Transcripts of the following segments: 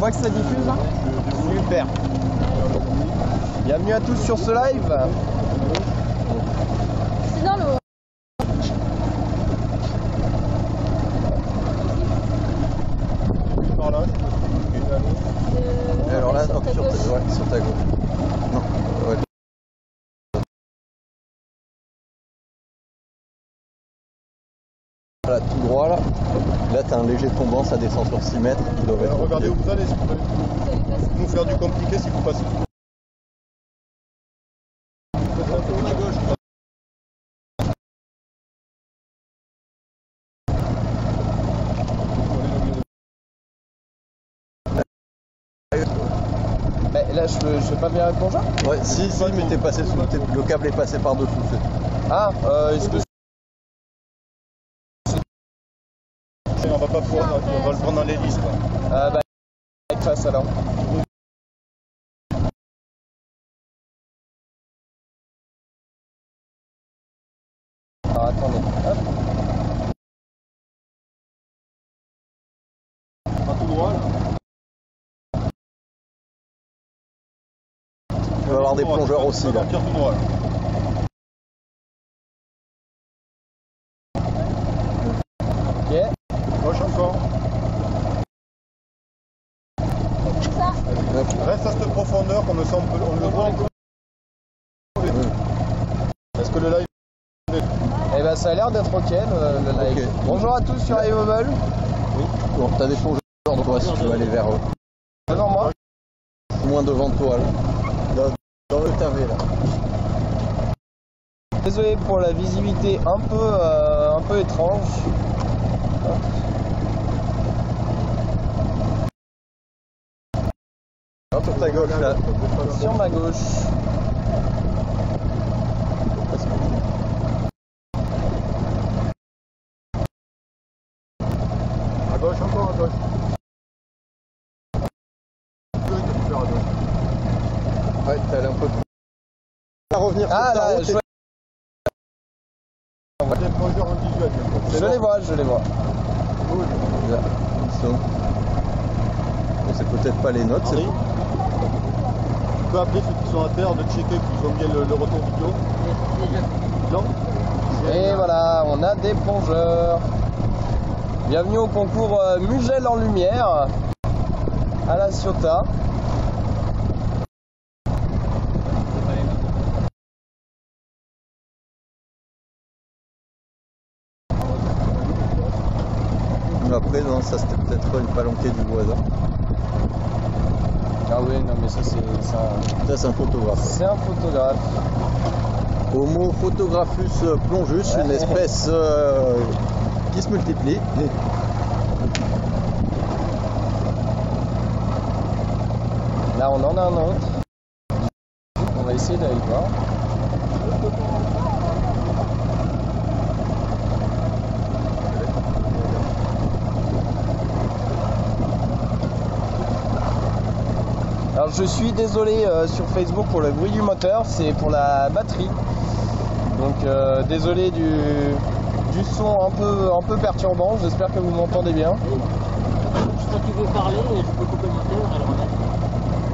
voit que ça diffuse là? Super. Bienvenue à tous sur ce live. C'est dans l'eau. Alors là, sur ta gauche. Non, ouais. Voilà, tout droit là. Là, t'as un léger tombant, ça descend sur 6 mètres. Regardez où vous allez, si vous allez nous faire du compliqué si vous passez. À gauche. Là, je fais pas bien le plongeur? Ouais, si, mais t'es passé sous le câble est passé par-dessous. Ah, est-ce que On va pas pouvoir, on va le prendre dans l'hélice quoi. bah, avec face alors. Alors attendez, hop. Pas tout droit là. Tu vas avoir des plongeurs aussi là. Partir tout droit là. Ok. Gauche encore. Ça. Reste à cette profondeur qu'on le sent, on le voit encore. Est-ce que le live? Eh ben ça a l'air d'être ok le live. Okay. Bonjour à tous sur iMobile. Oui. Bon, t'as des plongeurs devant toi si tu veux aller vers eux. Devant moi. Moins devant toi là. Dans le tavé là. Désolé pour la visibilité un peu étrange. Hop, sur ta gauche là. Sur ma gauche. À gauche encore, à gauche. Ouais, t'as allé un peu plus. À revenir sur Ah ta là, route et- Des plongeurs en visuel. je les vois, je les vois. Là, ils sont. Bon, c'est peut-être pas les nôtres. Henri, tu peux appeler ceux qui sont à terre de checker qu'ils ont bien le retour vidéo. Non. Et voilà, on a des plongeurs. Bienvenue au concours Mugel en lumière à la Ciotat. Mais après, non, ça c'était peut-être une palanquée du voisin. Ah oui, non mais ça c'est ça. Ça, c'est un photographe. C'est un photographe. Homo photographus plongeus, une espèce qui se multiplie. Là on en a un autre. On va essayer d'aller le voir. Alors je suis désolé sur Facebook pour le bruit du moteur, c'est pour la batterie. Donc désolé du son un peu perturbant, j'espère que vous m'entendez bien. Si tu veux parler, je peux couper le moteur et le remettre.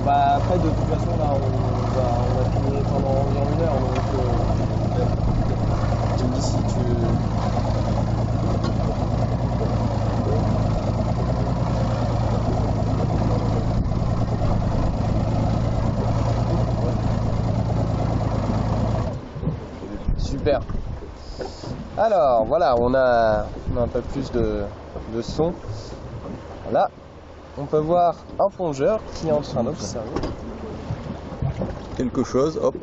Bah après de toute façon là on va finir pendant environ 1 heure donc tu me dis si tu... Super. Alors voilà, on a un peu plus de son. Voilà. On peut voir un plongeur qui est en train d'observer Quelque chose, hop.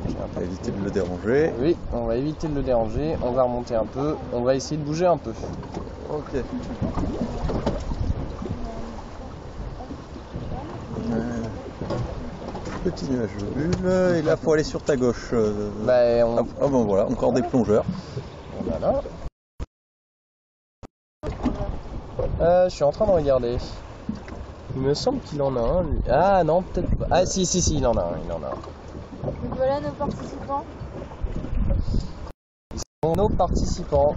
On va éviter de le déranger. Oui, on va éviter de le déranger. On va remonter un peu. On va essayer de bouger un peu. Ok. Petit nuage de bulle. Et là, faut aller sur ta gauche. Bah, Ah bon, voilà, encore des plongeurs. Voilà. Je suis en train de regarder. Il me semble qu'il en a un. Lui. Ah non, peut-être pas. Ah si, il en a un. Donc voilà nos participants. Ils sont nos participants.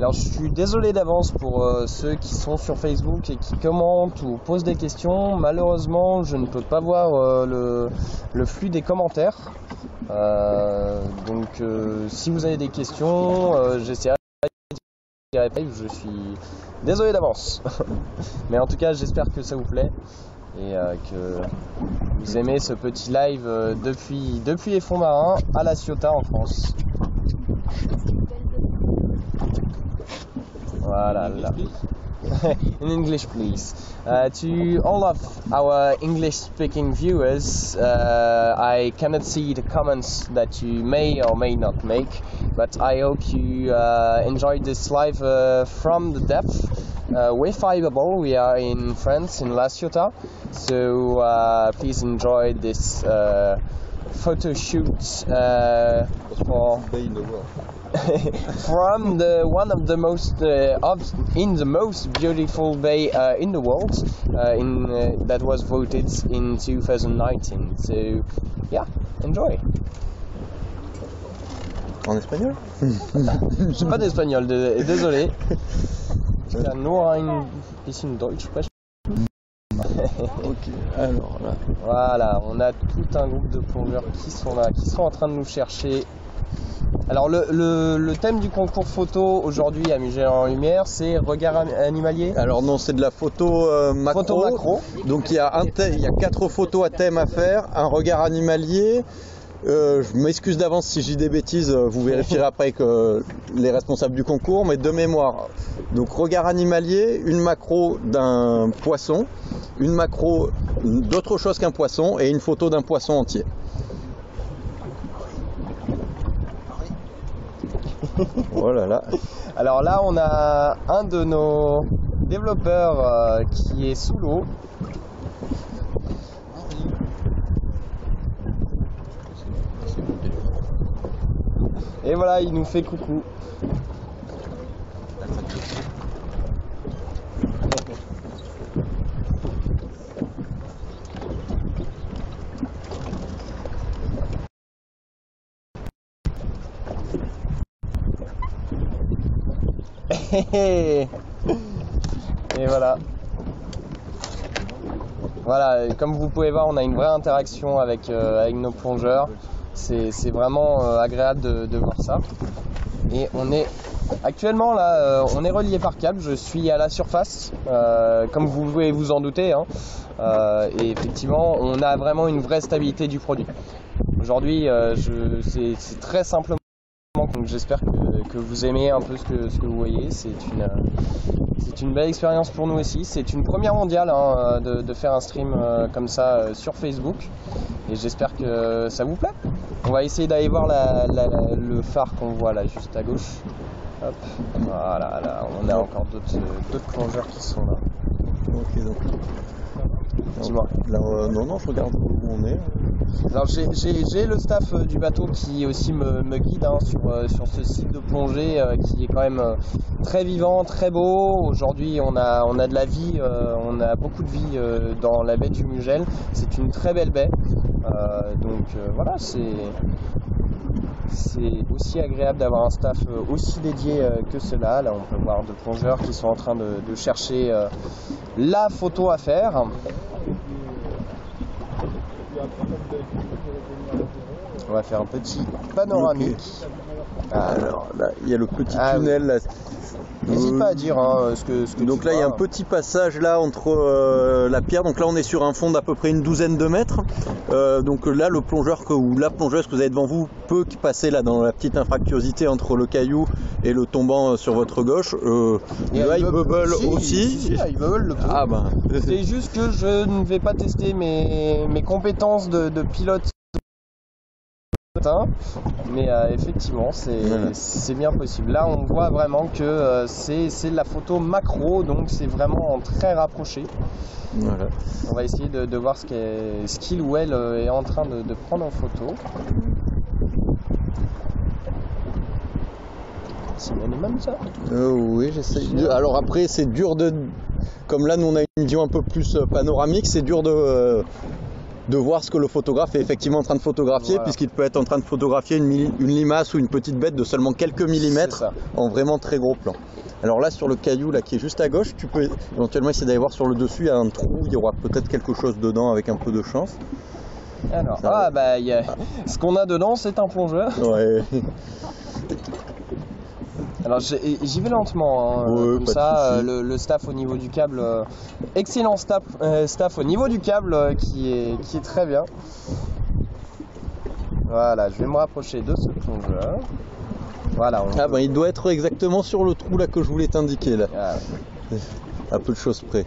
Alors je suis désolé d'avance pour ceux qui sont sur Facebook et qui commentent ou posent des questions. Malheureusement, je ne peux pas voir le flux des commentaires. Donc si vous avez des questions, j'essaierai d'y répondre. Je suis désolé d'avance. Mais en tout cas, j'espère que ça vous plaît et que vous aimez ce petit live depuis les fonds marins à La Ciotat en France. Voilà, là. In English, please. To all of our English-speaking viewers, I cannot see the comments that you may or may not make, but I hope you enjoyed this live from the depth. With Fiberball, we are in France, in La Ciotat, so please enjoy this photo shoot for Bay in the world. from one of the most in the most beautiful bay in the world, that was voted in 2019. So yeah, enjoy. En espagnol? J'ai pas d'espagnol, désolé. Ich kann nur ein bisschen Deutsch sprechen. Ok, alors là. Voilà, on a tout un groupe de plongeurs qui sont là, qui sont en train de nous chercher. Alors le thème du concours photo aujourd'hui à Mugel en Lumière, c'est regard animalier. Alors non, c'est de la photo macro. Photo macro. Donc il y a 4 photos à thème à faire, un regard animalier. Je m'excuse d'avance si j'ai des bêtises, vous vérifierez après que les responsables du concours, mais de mémoire. Donc regard animalier, une macro d'un poisson, une macro d'autre chose qu'un poisson et une photo d'un poisson entier. Oh là là. Alors là, on a un de nos développeurs qui est sous l'eau. Et voilà, il nous fait coucou. Et voilà. Voilà, comme vous pouvez voir, on a une vraie interaction avec nos plongeurs. C'est vraiment agréable de voir ça. Et on est actuellement là, on est relié par câble. Je suis à la surface, comme vous pouvez vous en douter, hein. Et effectivement, on a vraiment une vraie stabilité du produit. Aujourd'hui, c'est très simplement. Donc j'espère que vous aimez un peu ce que vous voyez. C'est une belle expérience pour nous aussi. C'est une première mondiale, hein, de faire un stream comme ça sur Facebook. Et j'espère que ça vous plaît. On va essayer d'aller voir le phare qu'on voit là juste à gauche. Hop. Voilà, là, on a encore d'autres plongeurs qui sont là. Ok, donc. Dis-moi. Non, je regarde où on est. Alors j'ai le staff du bateau qui aussi me guide, hein, sur ce site de plongée qui est quand même très vivant, très beau. Aujourd'hui on a de la vie, on a beaucoup de vie dans la baie du Mugel. C'est une très belle baie. Donc voilà, c'est aussi agréable d'avoir un staff aussi dédié que cela. Là on peut voir deux plongeurs qui sont en train de chercher la photo à faire. On va faire un petit panoramique. Okay. Alors là, il y a le petit tunnel. Oui. Là. N'hésite pas à dire ce que donc tu là, il y a vois. un petit passage là entre la pierre. Donc là, on est sur un fond d'à peu près une douzaine de mètres. Donc là, le plongeur ou la plongeuse que vous avez devant vous peut passer là dans la petite infractuosité entre le caillou et le tombant sur votre gauche. Le high bubble aussi. Si, high bubble le peut. Ah ben. C'est juste que je ne vais pas tester mes compétences de pilote. Mais effectivement c'est bien possible. Là on voit vraiment que c'est de la photo macro, donc c'est vraiment très rapproché. Voilà. On va essayer de voir ce qu'il ou elle est en train de prendre en photo. Simone est même ça. Oui, j'essaie. Alors après c'est dur comme là nous on a une vision un peu plus panoramique, c'est dur de voir ce que le photographe est effectivement en train de photographier, Voilà. puisqu'il peut être en train de photographier une limace ou une petite bête de seulement quelques millimètres C'est ça. en vraiment très gros plan. Alors là, sur le caillou là, qui est juste à gauche, tu peux éventuellement essayer d'aller voir sur le dessus, il y a un trou, il y aura peut-être quelque chose dedans avec un peu de chance. Alors, Ça va. ce qu'on a dedans, c'est un plongeur. Ouais. Alors j'y vais lentement, hein, Ouais, comme pas de ça, souci. le staff au niveau du câble, excellent staff au niveau du câble qui est très bien. Voilà, je vais me rapprocher de ce plongeur. Voilà, Ah ben il doit être exactement sur le trou là que je voulais t'indiquer là, Ah, à peu de choses près.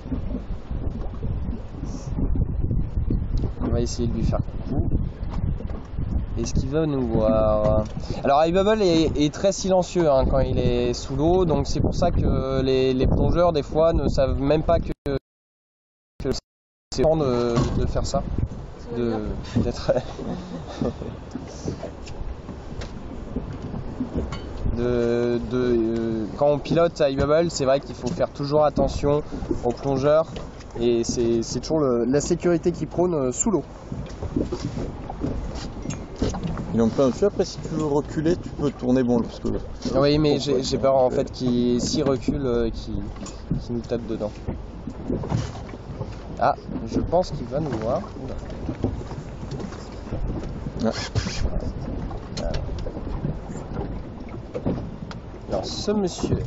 on va essayer de lui faire coucou. Est-ce qu'il va nous voir? Alors iBubble est très silencieux hein, quand il est sous l'eau, donc c'est pour ça que les plongeurs des fois ne savent même pas que c'est temps de faire ça. D'être quand on pilote à iBubble, c'est vrai qu'il faut faire toujours attention aux plongeurs et c'est toujours la sécurité qui prône sous l'eau. Il est en plein dessus, après si tu veux reculer, tu peux tourner bon parce que... Oui, mais j'ai peur en fait qu'il s'il recule, qu'il nous tape dedans. Ah, je pense qu'il va nous voir. Oula. Ah. Voilà. Alors ce monsieur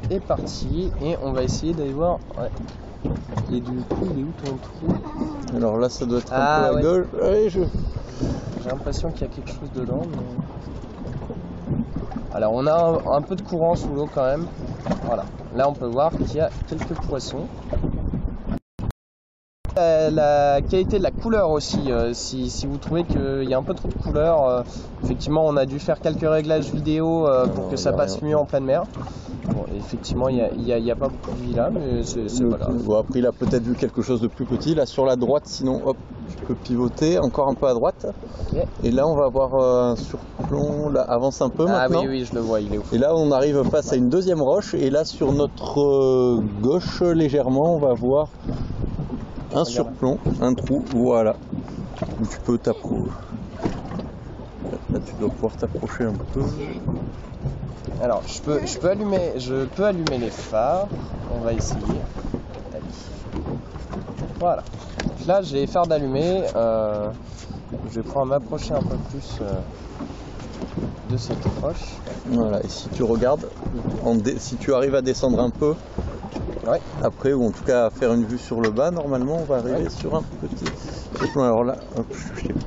est parti et on va essayer d'aller voir. Ouais. Et du coup, il est où ton trou? Alors là ça doit être Ah, un peu à ouais. gauche. Allez, J'ai l'impression qu'il y a quelque chose dedans. Mais... Alors on a un peu de courant sous l'eau quand même. Voilà. Là on peut voir qu'il y a quelques poissons. La qualité de la couleur aussi, si vous trouvez qu'il y a un peu trop de couleur, effectivement on a dû faire quelques réglages vidéo pour que ça passe mieux en pleine mer. Bon, effectivement il n'y a pas beaucoup de vie là, mais c'est pas grave. Bon, après il a peut-être vu quelque chose de plus petit. Là sur la droite, sinon hop, tu peux pivoter encore un peu à droite. Ok. Et là on va avoir un surplomb, là avance un peu Ah maintenant. oui, oui, je le vois, il est où? Et là on arrive face à une deuxième roche et là sur notre gauche légèrement on va voir un surplomb, un trou, voilà, où tu peux t'approcher. Là tu dois pouvoir t'approcher un peu. Alors je peux allumer les phares, on va essayer. Tac. Voilà. Donc là j'ai les phares d'allumer, je vais pouvoir m'approcher un peu plus de cette roche. Voilà, et si tu regardes, si tu arrives à descendre un peu, Ouais. après, ou en tout cas à faire une vue sur le bas, normalement on va arriver Ouais. sur un petit surplomb. Alors là, hop, je sais pas.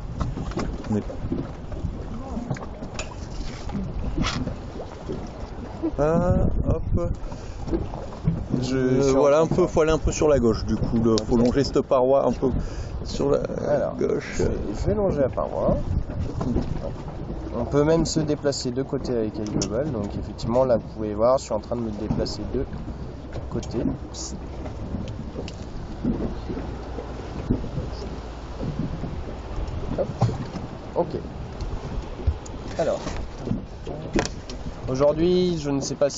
On est... Ah, hop. Voilà, un peu, faut aller un peu sur la gauche du coup, faut longer cette paroi un peu sur la Alors, gauche. je vais longer la paroi. On peut même se déplacer de côté avec iBubble, donc effectivement là vous pouvez voir, je suis en train de me déplacer de côté. Psst. Hop. Ok. Alors. Aujourd'hui, je ne sais pas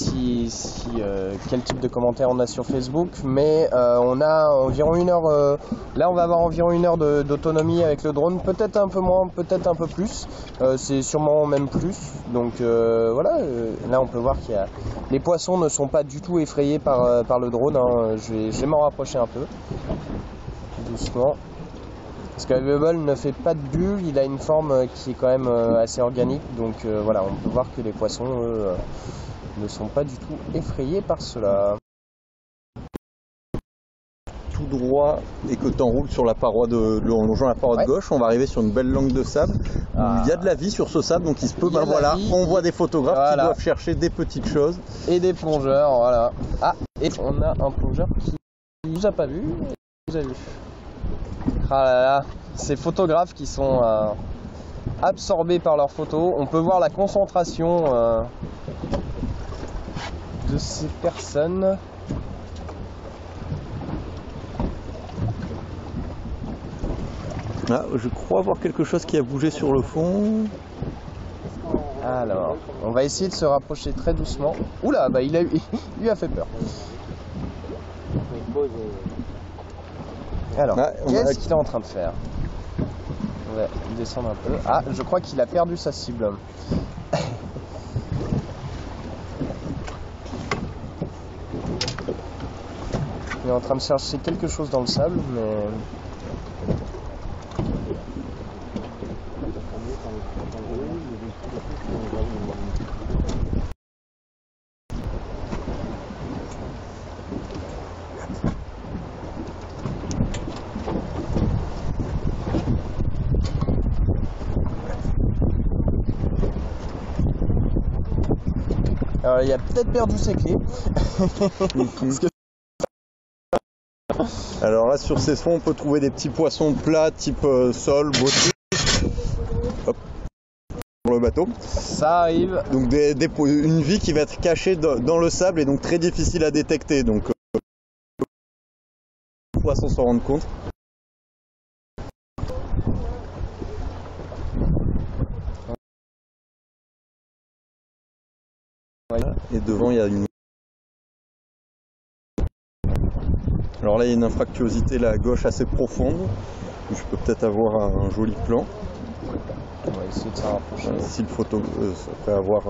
quel type de commentaires on a sur Facebook, mais on a environ une heure. Là, on va avoir environ une heure d'autonomie avec le drone, peut-être un peu moins, peut-être un peu plus. C'est sûrement même plus. Donc voilà. Là, on peut voir qu'il y a les poissons ne sont pas du tout effrayés par le drone. Hein. Je vais m'en rapprocher un peu, doucement. Parce que iBubble ne fait pas de bulles, il a une forme qui est quand même assez organique, donc voilà, on peut voir que les poissons, eux, ne sont pas du tout effrayés par cela. Tout droit et que tu enroules sur la paroi en longeant la paroi de gauche, on va arriver sur une belle langue de sable où il y a de la vie sur ce sable, donc il se peut, Il y a de la voilà, vie. on voit des photographes Voilà. qui doivent chercher des petites choses. Et des plongeurs, voilà. Ah, et on a un plongeur qui nous a pas vu, il nous a vu. Ah là là, ces photographes qui sont absorbés par leurs photos. On peut voir la concentration de ces personnes. Ah, je crois voir quelque chose qui a bougé sur le fond. Alors, on va essayer de se rapprocher très doucement. Oula, bah il lui a fait peur. Alors, Ah, qu'est-ce qu'il est en train de faire? Ouais, descendre un peu. Ah, je crois qu'il a perdu sa cible. Il est en train de chercher quelque chose dans le sable, mais... Alors, il a peut-être perdu ses clés. Parce que... Alors là sur ces fonds on peut trouver des petits poissons plats type sole, bottis. Hop, pour le bateau. Ça arrive. Donc une vie qui va être cachée dans le sable et donc très difficile à détecter. Donc les poissons s'en rendent compte. Et devant il y a une... Alors là il y a une infractuosité là à gauche assez profonde. Je peux peut-être avoir un joli plan. On va essayer de s'en rapprocher. Si le photo ça peut avoir...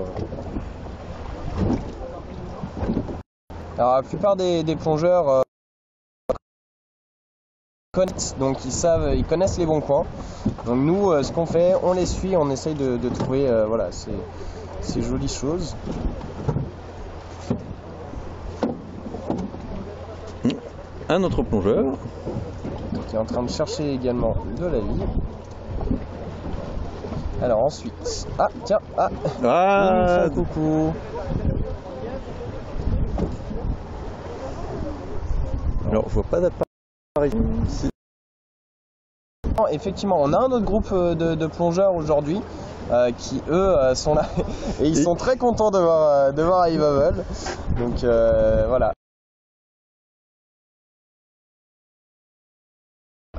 Alors la plupart des plongeurs connaissent, donc ils connaissent les bons coins. Donc nous ce qu'on fait, on les suit, on essaye de trouver voilà, ces jolies choses. Un autre plongeur Qui est en train de chercher également de la vie. Alors ensuite, ah tiens, ah, Ah, coucou. alors je vois pas d'appareil ici. Effectivement, on a un autre groupe de plongeurs aujourd'hui qui eux sont là et ils sont très contents de voir iBubble. Donc voilà.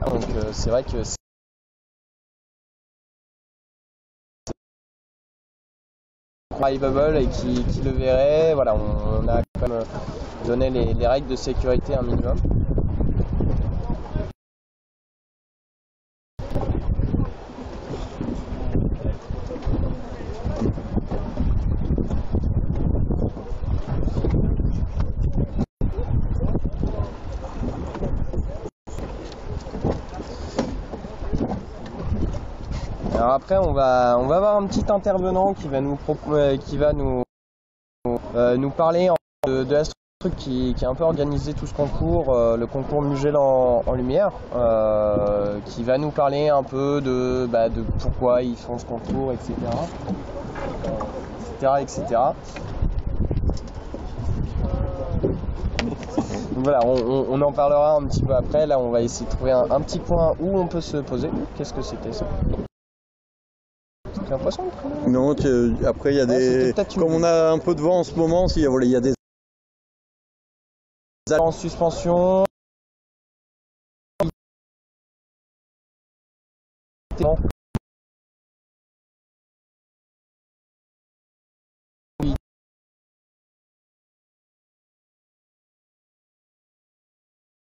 Donc c'est vrai que iBubble et qui le verrait, voilà, on a quand même donné les règles de sécurité un minimum. Alors après on va avoir un petit intervenant qui va nous parler de la structure qui a un peu organisé tout ce concours, le concours Mugel en lumière, qui va nous parler un peu de pourquoi ils font ce concours, etc. etc. Donc voilà, on en parlera un petit peu après. Là on va essayer de trouver un petit coin où on peut se poser. Qu'est-ce que c'était ça? C'est un poisson? Non, après il y a des... Comme on a un peu de vent en ce moment, il y a des... En suspension.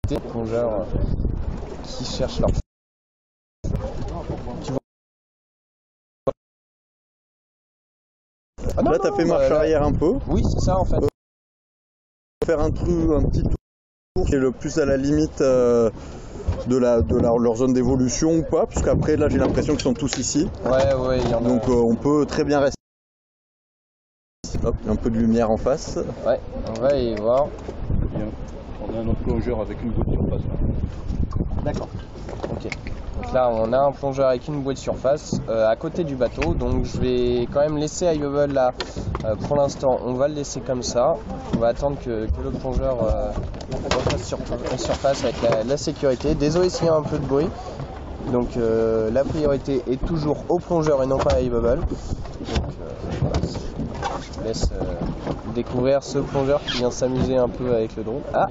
Des plongeurs qui cherchent leur... Ah non, là t'as fait marche arrière un peu. Oui c'est ça en fait. Faire un petit tour qui est le plus à la limite de leur zone d'évolution ou pas, parce qu'après là j'ai l'impression qu'ils sont tous ici. Ouais, il y en a. Donc on peut très bien rester. Hop, un peu de lumière en face. Ouais, on va y voir. On a un autre plongeur avec une bouée de surface. D'accord. Ok. Donc là on a un plongeur avec une bouée de surface à côté du bateau, donc je vais quand même laisser iBubble là pour l'instant, on va le laisser comme ça, on va attendre que le plongeur repasse sur surface avec la sécurité. Désolé s'il y a un peu de bruit, donc la priorité est toujours au plongeur et non pas à iBubble. Donc voilà, je vous laisse découvrir ce plongeur qui vient s'amuser un peu avec le drone. Ah,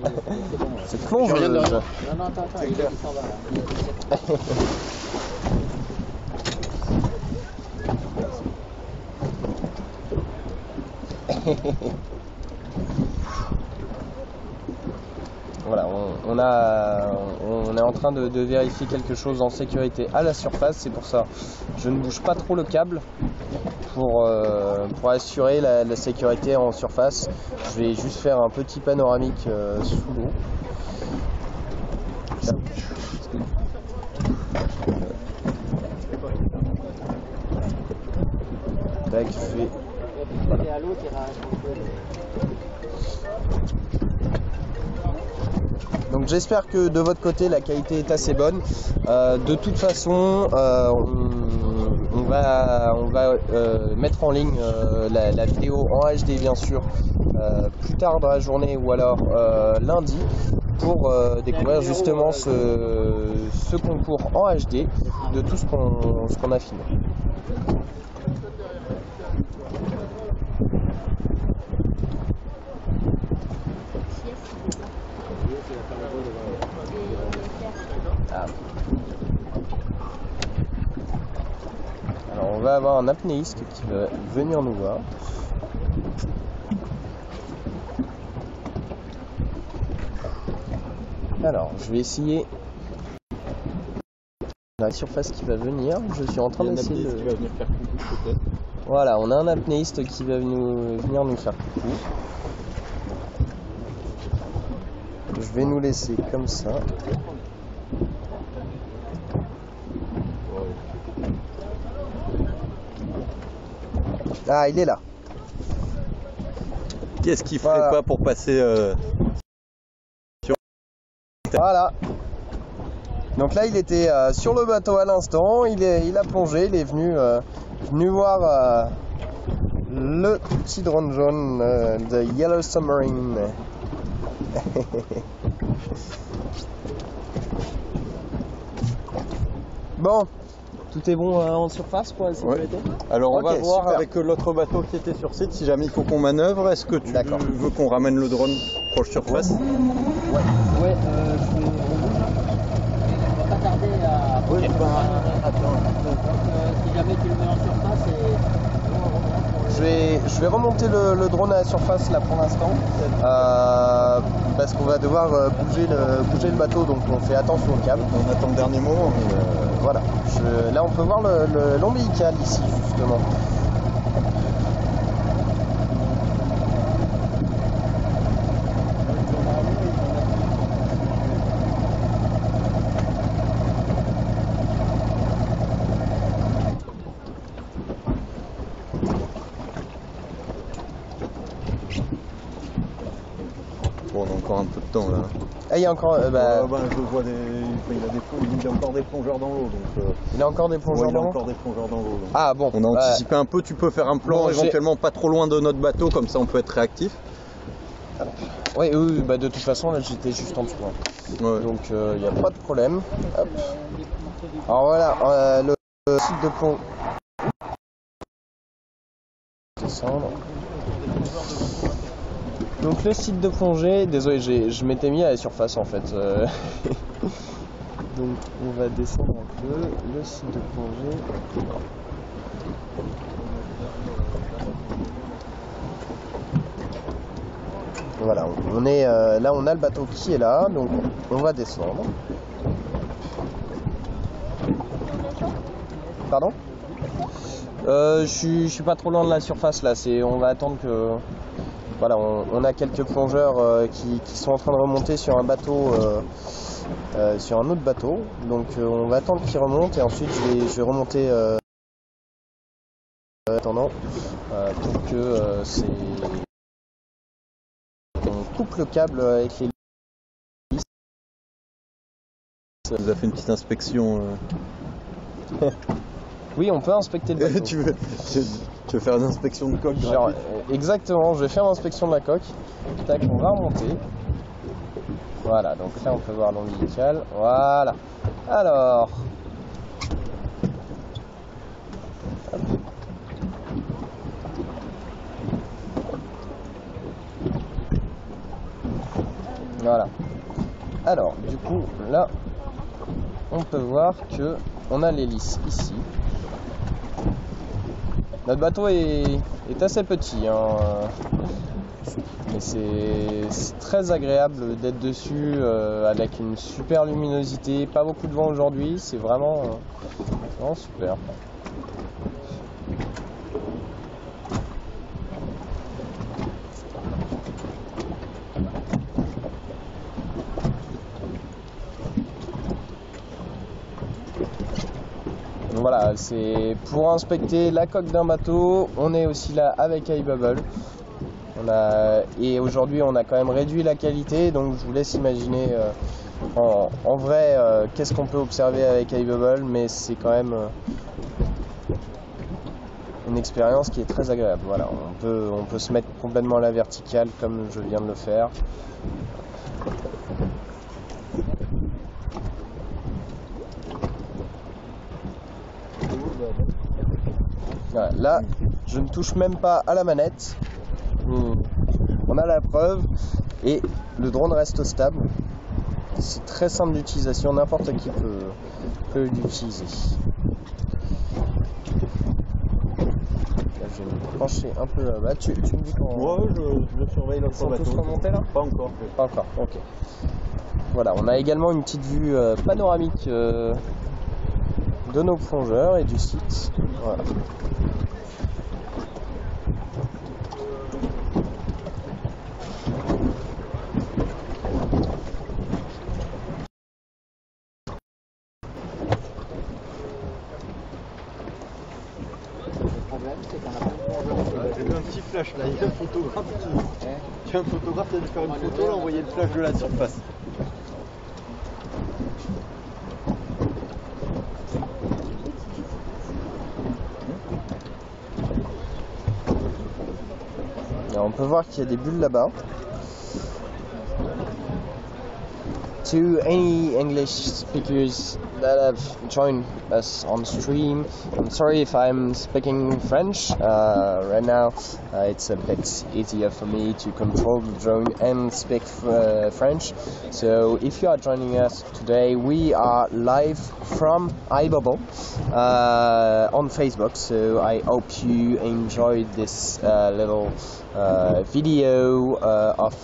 c'est plongeuse. Non, attends, il s'en va là. voilà, on est en train de vérifier quelque chose en sécurité à la surface. C'est pour ça je ne bouge pas trop le câble pour assurer la sécurité en surface. Je vais juste faire un petit panoramique sous l'eau. Tac, je fais... Voilà. À l'eau, tu iras sur le côté. Donc j'espère que de votre côté la qualité est assez bonne. De toute façon, on va mettre en ligne la vidéo en HD bien sûr plus tard dans la journée ou alors lundi pour découvrir justement ce concours en HD de tout ce qu'on a filmé. Alors on va avoir un apnéiste qui va venir nous voir. Alors je vais essayer la surface qui va venir. Je suis en train d'essayer de... Voilà, on a un apnéiste qui va venir nous faire coucou. Je vais nous laisser comme ça. Ah, il est là. Qu'est-ce qu'il ferait pas pour passer sur... Voilà. Donc là, il était sur le bateau à l'instant. Il a plongé. Il est venu voir le petit drone jaune de Yellow Submarine. Bon, tout est bon en surface pour la sécurité. Ouais. Alors on va voir super. avec l'autre bateau qui était sur site si jamais il faut qu'on manœuvre. Est-ce que tu veux qu'on ramène le drone proche surface? Ouais, je vais... On va pas tarder à... Oui, si jamais tu le mets en surface et... Je vais remonter le drone à la surface là pour l'instant parce qu'on va devoir bouger le bateau, donc on fait attention au câble. On attend le dernier moment. Voilà. Là on peut voir l'ombilical ici justement. Bon, on a encore un peu de temps là. Ah, il y a encore. Je vois il y a encore des plongeurs dans l'eau. Il y a encore des plongeurs dans l'eau. encore des plongeurs dans l'eau. Ah bon. On a anticipé un peu. Tu peux faire un plan éventuellement pas trop loin de notre bateau, comme ça on peut être réactif. Oui, bah de toute façon là j'étais juste en dessous. Hein. Ouais. Donc il n'y a pas de problème. Hop. Alors voilà, le site de plongée. Descendre. Donc le site de plongée, désolé, je m'étais mis à la surface en fait. Donc on va descendre un peu. Le site de plongée. Voilà, on est là, on a le bateau qui est là, donc on va descendre. Pardon ? Je suis pas trop loin de la surface là. On va attendre que. Voilà, on a quelques plongeurs qui sont en train de remonter sur un bateau, sur un autre bateau. Donc on va attendre qu'ils remontent et ensuite je vais remonter attendant pour que on coupe le câble avec les lisses. Ça nous a fait une petite inspection. Oui, on peut inspecter le bateau. tu veux faire une inspection de coque Genre, exactement, je vais faire l'inspection de la coque. Tac, on va remonter. Voilà, donc là on peut voir l'ombilical. Voilà. Alors. Hop. Voilà. Alors, du coup, là, on peut voir que on a l'hélice ici. Notre bateau est assez petit, hein. Mais c'est très agréable d'être dessus avec une super luminosité, pas beaucoup de vent aujourd'hui, c'est vraiment super. Voilà, c'est pour inspecter la coque d'un bateau. On est aussi là avec iBubble. Et aujourd'hui, on a quand même réduit la qualité, donc je vous laisse imaginer en vrai qu'est-ce qu'on peut observer avec iBubble, mais c'est quand même une expérience qui est très agréable. Voilà, on peut se mettre complètement à la verticale comme je viens de le faire. Voilà, là, je ne touche même pas à la manette. On a la preuve et le drone reste stable. C'est très simple d'utilisation, n'importe qui peut l'utiliser. Là, je vais me pencher un peu là-bas. Tu me dis quand... Moi, je surveille notre Ils sont tous remontés là ? Pas encore. Pas encore, ok. Voilà, on a également une petite vue panoramique de nos plongeurs et du site. Voilà. J'ai vu un petit flash là, il y a un photographe qui a dû faire une photo, envoyer le flash de la surface. Alors, on peut voir qu'il y a des bulles là-bas. To any English speakers that have joined us on stream, I'm sorry if I'm speaking French right now. It's a bit easier for me to control the drone and speak French. So if you are joining us today, we are live from iBubble on Facebook. So I hope you enjoyed this little video of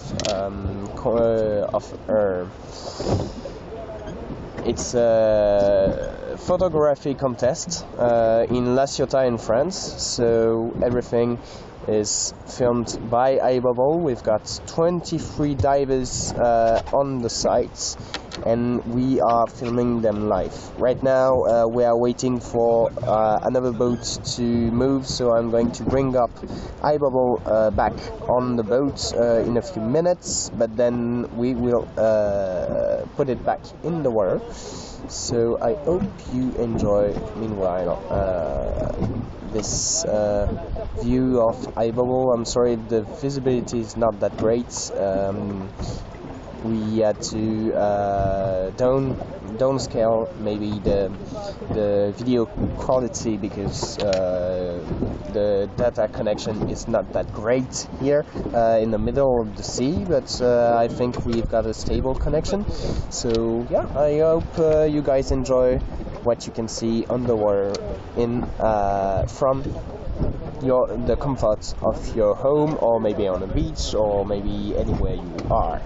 it's a photography contest in La Ciotat in France, so everything is filmed by iBubble. We've got 23 divers on the site and we are filming them live. Right now we are waiting for another boat to move, so I'm going to bring up iBubble back on the boat in a few minutes, but then we will put it back in the water. So I hope you enjoy meanwhile this view of iBubble. I'm sorry the visibility is not that great. We had to downscale maybe the video quality because the data connection is not that great here in the middle of the sea, but I think we've got a stable connection. So yeah, I hope you guys enjoy what you can see underwater from the comfort of your home, or maybe on a beach, or maybe anywhere you are.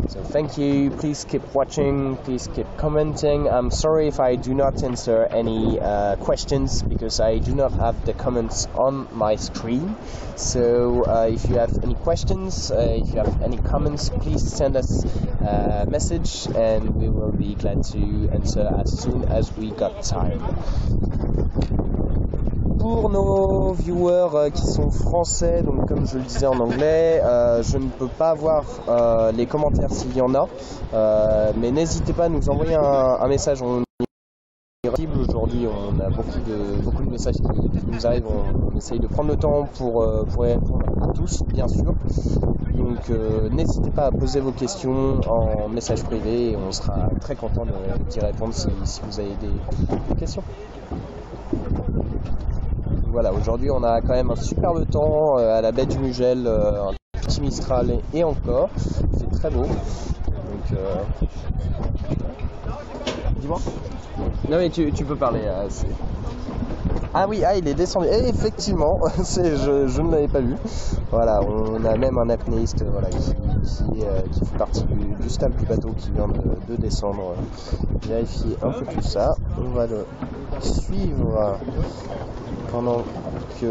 So thank you, please keep watching, please keep commenting. I'm sorry if I do not answer any questions because I do not have the comments on my screen. So if you have any questions, if you have any comments, please send us a message and we will be glad to answer as soon as we got time. Pour nos viewers qui sont français, donc comme je le disais en anglais, je ne peux pas voir les commentaires s'il y en a, mais n'hésitez pas à nous envoyer un message. Aujourd'hui, on a beaucoup de messages qui nous arrivent. On essaye de prendre le temps pour y répondre à tous, bien sûr. Donc n'hésitez pas à poser vos questions en message privé et on sera très content d'y répondre si vous avez des questions. Voilà, aujourd'hui on a quand même un superbe temps à la baie du Mugel, un petit Mistral et encore, c'est très beau. Donc dis-moi. Non mais tu peux parler. Ah oui, il est descendu. Et effectivement, je ne l'avais pas vu. Voilà, on a même un apnéiste voilà, qui fait partie du staff du bateau qui vient de descendre. Vérifier un peu tout ça. On va le suivre pendant que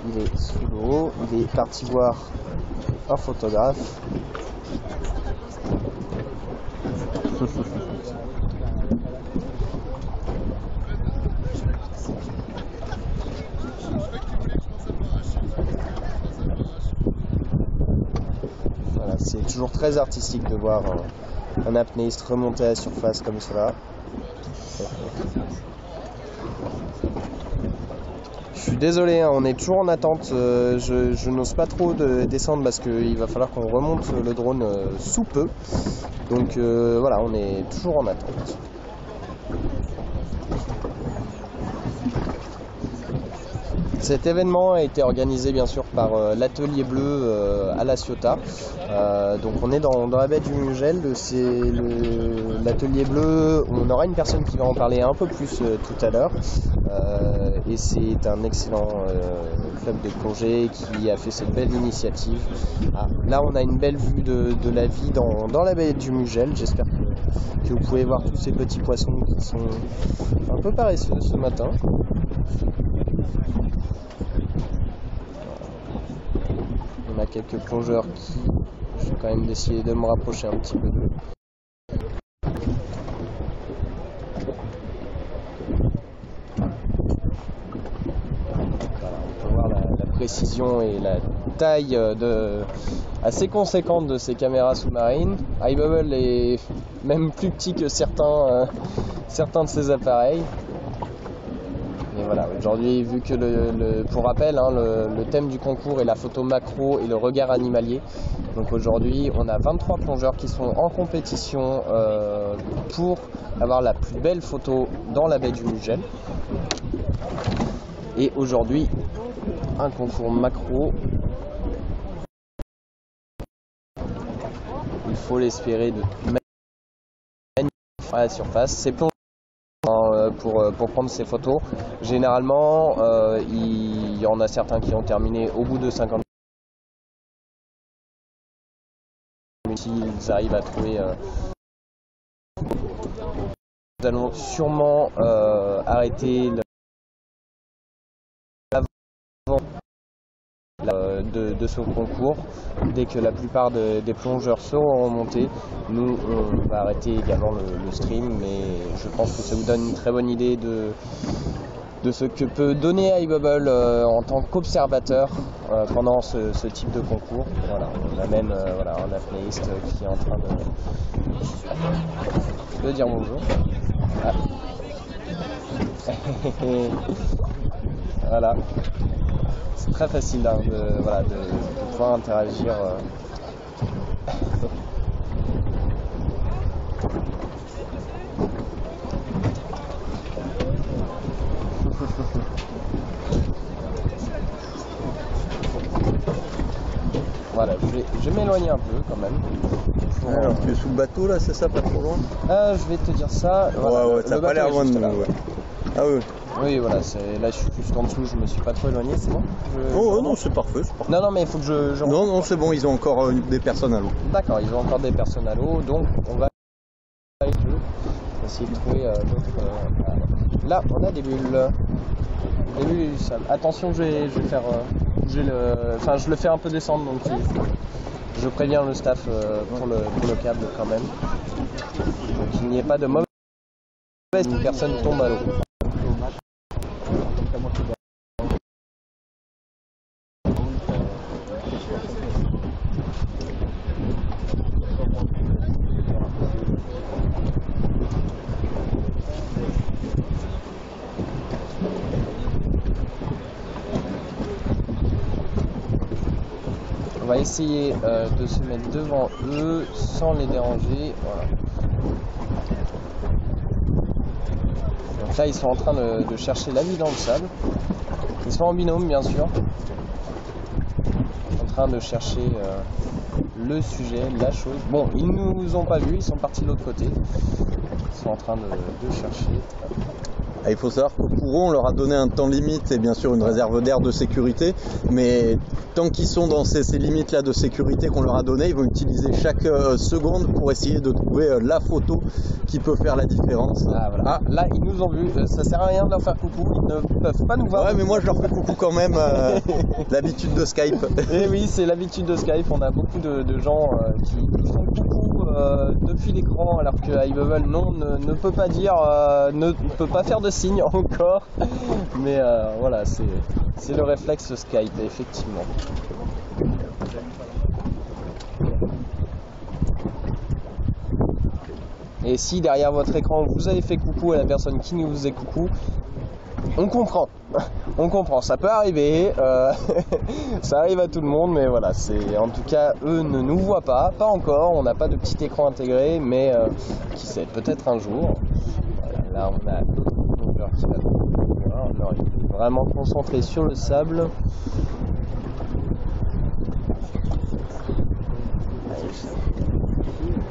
il est sous l'eau. Il est parti voir un photographe. Voilà, c'est toujours très artistique de voir un apnéiste remonter à la surface comme cela. Je suis désolé, hein, on est toujours en attente. Je n'ose pas trop descendre parce qu'il va falloir qu'on remonte le drone sous peu. Donc voilà, on est toujours en attente. Cet événement a été organisé bien sûr par l'Atelier Bleu à La Ciotat. Donc on est dans la baie du Mugel, c'est l'Atelier Bleu, on aura une personne qui va en parler un peu plus tout à l'heure. Et c'est un excellent club de plongée qui a fait cette belle initiative. Là on a une belle vue de la vie dans la baie du Mugel, j'espère que vous pouvez voir tous ces petits poissons qui sont un peu paresseux ce matin. On a quelques plongeurs qui... Je vais quand même essayer de me rapprocher un petit peu d'eux. Voilà, on peut voir la précision et la taille assez conséquente de ces caméras sous-marines. iBubble est même plus petit que certains de ces appareils. Et voilà, aujourd'hui, vu que pour rappel, hein, le thème du concours est la photo macro et le regard animalier. Donc aujourd'hui, on a 23 plongeurs qui sont en compétition pour avoir la plus belle photo dans la baie du Mugel. Et aujourd'hui, un concours macro. Il faut l'espérer de magnifier à la surface. Ces plongeurs pour prendre ces photos. Généralement, il y en a certains qui ont terminé au bout de 50 minutes. S'ils arrivent à trouver... Nous allons sûrement arrêter de ce concours. Dès que la plupart des plongeurs seront remontés, nous on va arrêter également le stream, mais je pense que ça vous donne une très bonne idée de ce que peut donner iBubble en tant qu'observateur pendant ce type de concours. Voilà, on a même un apnéiste qui est en train de dire bonjour. Ah. Voilà. C'est très facile hein, de pouvoir interagir. Voilà, je vais m'éloigner un peu quand même. Alors tu es sous le bateau là, c'est ça, pas trop loin? Je vais te dire ça. Voilà, ouais, ça n'a pas l'air loin de nous. Ouais. Ah oui. Oui, voilà, là je suis juste en dessous, je me suis pas trop éloigné, c'est bon? Non, c'est parfait, Non, mais il faut que je... Non, c'est bon, ils ont encore des personnes à l'eau. D'accord, ils ont encore des personnes à l'eau, donc on va essayer de trouver d'autres... Là, on a des bulles. Des bulles, attention, je vais faire... je le fais un peu descendre, donc je préviens le staff pour le câble quand même. Donc il n'y ait pas de mauvaise... Une personne tombe à l'eau. On va essayer de se mettre devant eux sans les déranger. Voilà. Donc là ils sont en train de chercher la vie dans le sable. Ils sont en binôme bien sûr. En train de chercher le sujet, la chose. Bon, ils nous ont pas vus, ils sont partis de l'autre côté. Ils sont en train de chercher. Il faut savoir que pour eux, on leur a donné un temps limite et bien sûr une réserve d'air de sécurité, mais tant qu'ils sont dans ces limites-là de sécurité qu'on leur a donné, ils vont utiliser chaque seconde pour essayer de trouver la photo qui peut faire la différence. Ah, voilà. Ah, là, ils nous ont vus, ça sert à rien de leur faire coucou, ils ne peuvent pas nous voir. Ouais, mais moi je leur fais coucou quand même, l'habitude de Skype. Et oui, c'est l'habitude de Skype, on a beaucoup de gens qui font coucou depuis l'écran, alors que iBubble, non, ne peut pas dire, ne peut pas faire de signe encore, mais voilà, c'est le réflexe Skype, effectivement. Et si derrière votre écran vous avez fait coucou à la personne qui nous faisait coucou, on comprend, on comprend, ça peut arriver, ça arrive à tout le monde, mais voilà, en tout cas eux ne nous voient pas encore, on n'a pas de petit écran intégré, mais qui sait, peut-être un jour. Voilà, là on a l'autre longueur qui va voir, alors il est vraiment concentré sur le sable.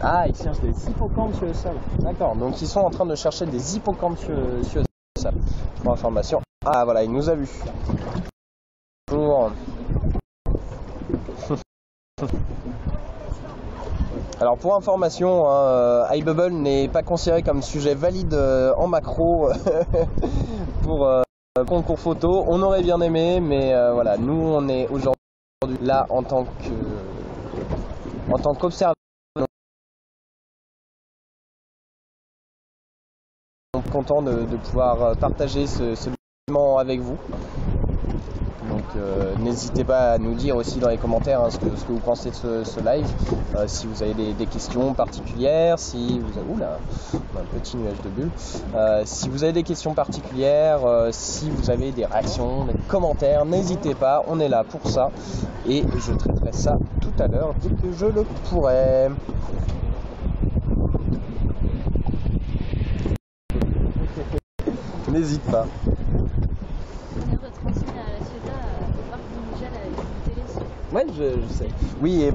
Ah, ils cherchent des hippocampes sur le sable. D'accord, donc ils sont en train de chercher des hippocampes sur le sable. Pour information. Ah voilà, il nous a vus. Bonjour. Alors pour information, iBubble n'est pas considéré comme sujet valide en macro pour concours photo. On aurait bien aimé, mais voilà, nous on est aujourd'hui là en tant qu'observateur. Content de pouvoir partager ce moment avec vous. Donc n'hésitez pas à nous dire aussi dans les commentaires ce que vous pensez de ce live, si vous avez des questions particulières, si vous avez oula, un petit nuage de bulles, si vous avez des questions particulières, si vous avez des réactions, des commentaires, n'hésitez pas, on est là pour ça et je traiterai ça tout à l'heure dès que je le pourrai. N'hésite pas. On est retransmis à la Ciotat au parc du Mugel avec une télé. Ouais, je sais. Oui, et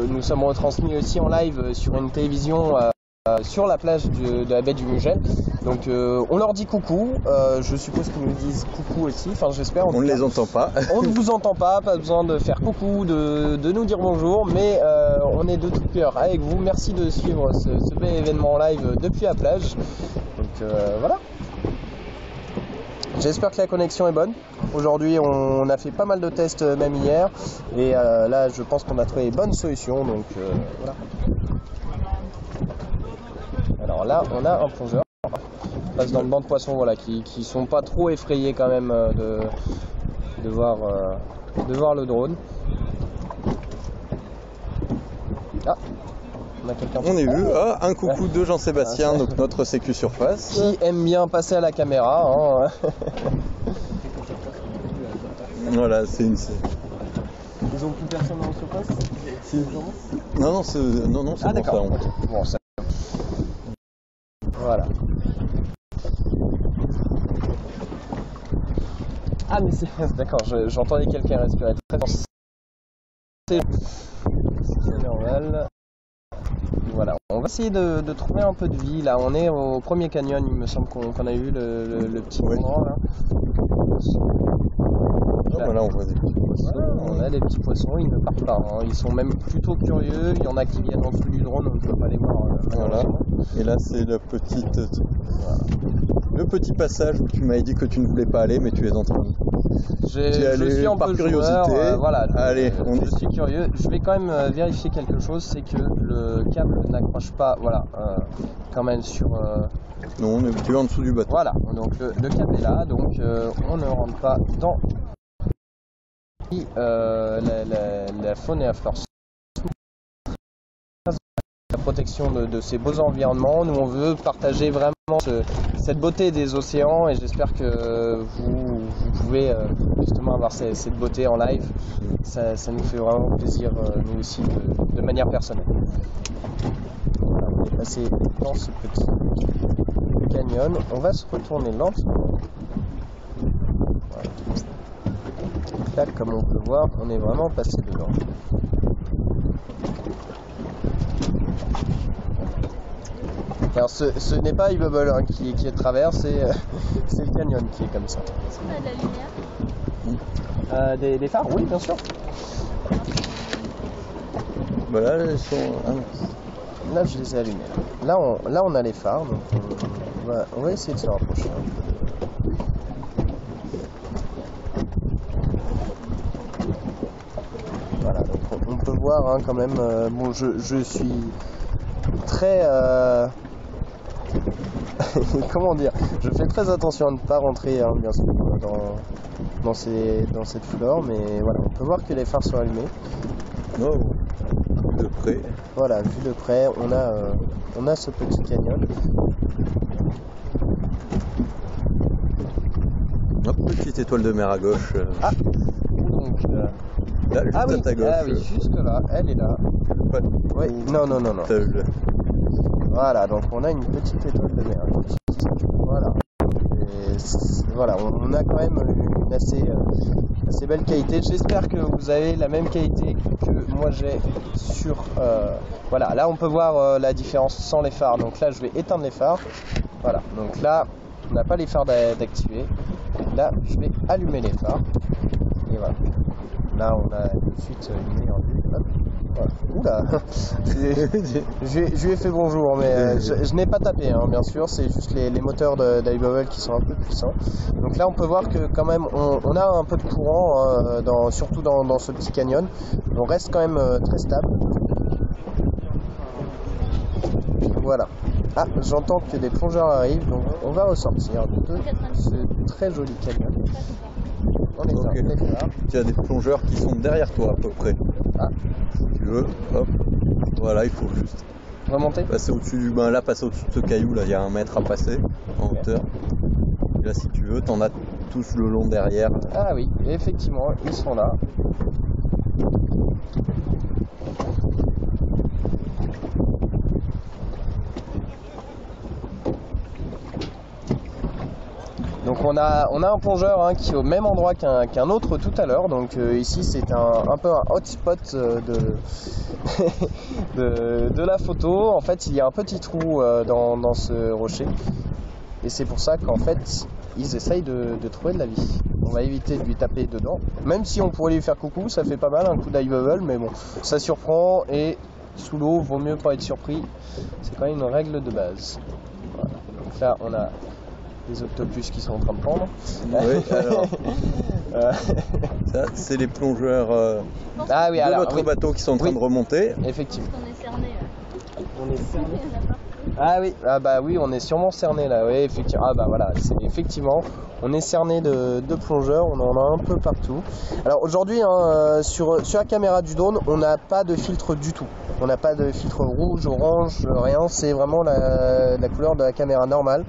nous sommes retransmis aussi en live sur une télévision sur la plage de la baie du Mugel. Donc on leur dit coucou. Je suppose qu'ils nous disent coucou aussi. Enfin, j'espère. On ne les entend pas. On ne vous entend pas besoin de faire coucou, de nous dire bonjour, mais on est de tout cœur avec vous. Merci de suivre ce bel événement en live depuis la plage. Donc voilà. J'espère que la connexion est bonne. Aujourd'hui, on a fait pas mal de tests, même hier, et là, je pense qu'on a trouvé les bonnes solutions. Donc voilà. Alors là, on a un plongeur. On passe dans le banc de poissons, voilà, qui sont pas trop effrayés quand même de voir le drone. Ah, on a quelqu'un. On est vu. Ah, un coucou de Jean-Sébastien, donc notre sécu surface. Qui aime bien passer à la caméra. Hein. Voilà, c'est une. Ils ont plus personne en surface. Non, c'est Ah bon, d'accord. ça. Bon, ça. Voilà. Ah mais c'est d'accord, j'entendais quelqu'un respirer très fort. C'est normal. Voilà, on va essayer de trouver un peu de vie. Là, on est au premier canyon, il me semble qu'on a eu le petit endroit là. Voilà, on voit des petits poissons. Voilà, on a des petits poissons, ils ne partent pas. Hein. Ils sont même plutôt curieux. Il y en a qui viennent en dessous du drone, on ne peut pas les voir. Voilà. Et là, c'est le petit passage où tu m'avais dit que tu ne voulais pas aller, mais tu es en train de. Je suis un par peu curiosité. joueur, voilà. Allez, je suis curieux. Je vais quand même vérifier quelque chose, c'est que le câble n'accroche pas, voilà, quand même sur. Non, tu es en dessous du bateau. Voilà, donc le câble est là, donc on ne rentre pas dans la faune et la flore. La protection de ces beaux environnements. Nous, on veut partager vraiment cette beauté des océans et j'espère que vous pouvez justement avoir cette beauté en live. Ça nous fait vraiment plaisir, nous aussi, de manière personnelle. Voilà, on est passé dans ce petit canyon. On va se retourner lentement. Voilà. Là, comme on peut voir, on est vraiment passé dedans. Alors ce n'est pas iBubble hein, qui est de travers, c'est le canyon qui est comme ça. Est-ce qu'on a de la lumière? Des phares? Oui, bien sûr. Voilà, ils sont. Là, je les ai allumés. Là, on a les phares, donc on va essayer de se rapprocher. Voilà, donc on peut voir hein, quand même. Bon, je suis très. Comment dire? Je fais très attention à ne pas rentrer, hein, bien sûr, dans cette flore, mais voilà, on peut voir que les phares sont allumés. Non, de près. Voilà, vu de près, on a ce petit canyon. Hop, petite étoile de mer à gauche. Ah, donc Là, juste à ta gauche. ah oui, juste là, elle est là. Pas- Oui, non. T'as vu le- Voilà, donc on a une petite étoile de mer. Voilà. Voilà, on a quand même une assez belle qualité. J'espère que vous avez la même qualité que moi j'ai sur... voilà, là on peut voir la différence sans les phares. Donc là je vais éteindre les phares. Voilà, donc là on n'a pas les phares d'activer. Là je vais allumer les phares. Et voilà. Là on a tout de suite une meilleure vue. Hop. Voilà. Oula, je lui ai fait bonjour, mais je n'ai pas tapé, hein, bien sûr, c'est juste les moteurs d'iBubble qui sont un peu puissants. Donc là, on peut voir que quand même, on a un peu de courant, surtout dans ce petit canyon. On reste quand même très stable. Voilà. Ah, j'entends que des plongeurs arrivent, donc on va ressortir de ce très joli canyon. On est Ok. les phares. Il y a des plongeurs qui sont derrière toi à peu près. Ah. Si tu veux, hop. Voilà, il faut juste Remonter. passer au-dessus du. Ben là, passer au-dessus de ce caillou, là, il y a 1 mètre à passer en hauteur. Et là, si tu veux, t'en as tous le long derrière. Ah oui, effectivement, ils sont là. Donc on a un plongeur hein, qui est au même endroit qu'un autre tout à l'heure. Donc ici c'est un peu un hotspot de la photo. En fait il y a un petit trou dans ce rocher. Et c'est pour ça qu'en fait ils essayent de trouver de la vie. On va éviter de lui taper dedans. Même si on pourrait lui faire coucou, ça fait pas mal un coup d'iBubble. Mais bon, ça surprend et sous l'eau, vaut mieux pas être surpris. C'est quand même une règle de base. Voilà. Donc là on a les octopus qui sont en train de pendre. Oui, alors. Ça, c'est les plongeurs Ah oui, de alors, notre oui. bateau qui sont en train Oui. de remonter. Effectivement. On est cerné. On est cerné. Il y en a partout. Ah oui, ah bah oui, on est sûrement cerné là. Oui, effectivement. Ah bah voilà, effectivement, on est cerné de plongeurs. On en a un peu partout. Alors aujourd'hui, hein, sur la caméra du drone, on n'a pas de filtre du tout. On n'a pas de filtre rouge, orange, rien. C'est vraiment la couleur de la caméra normale.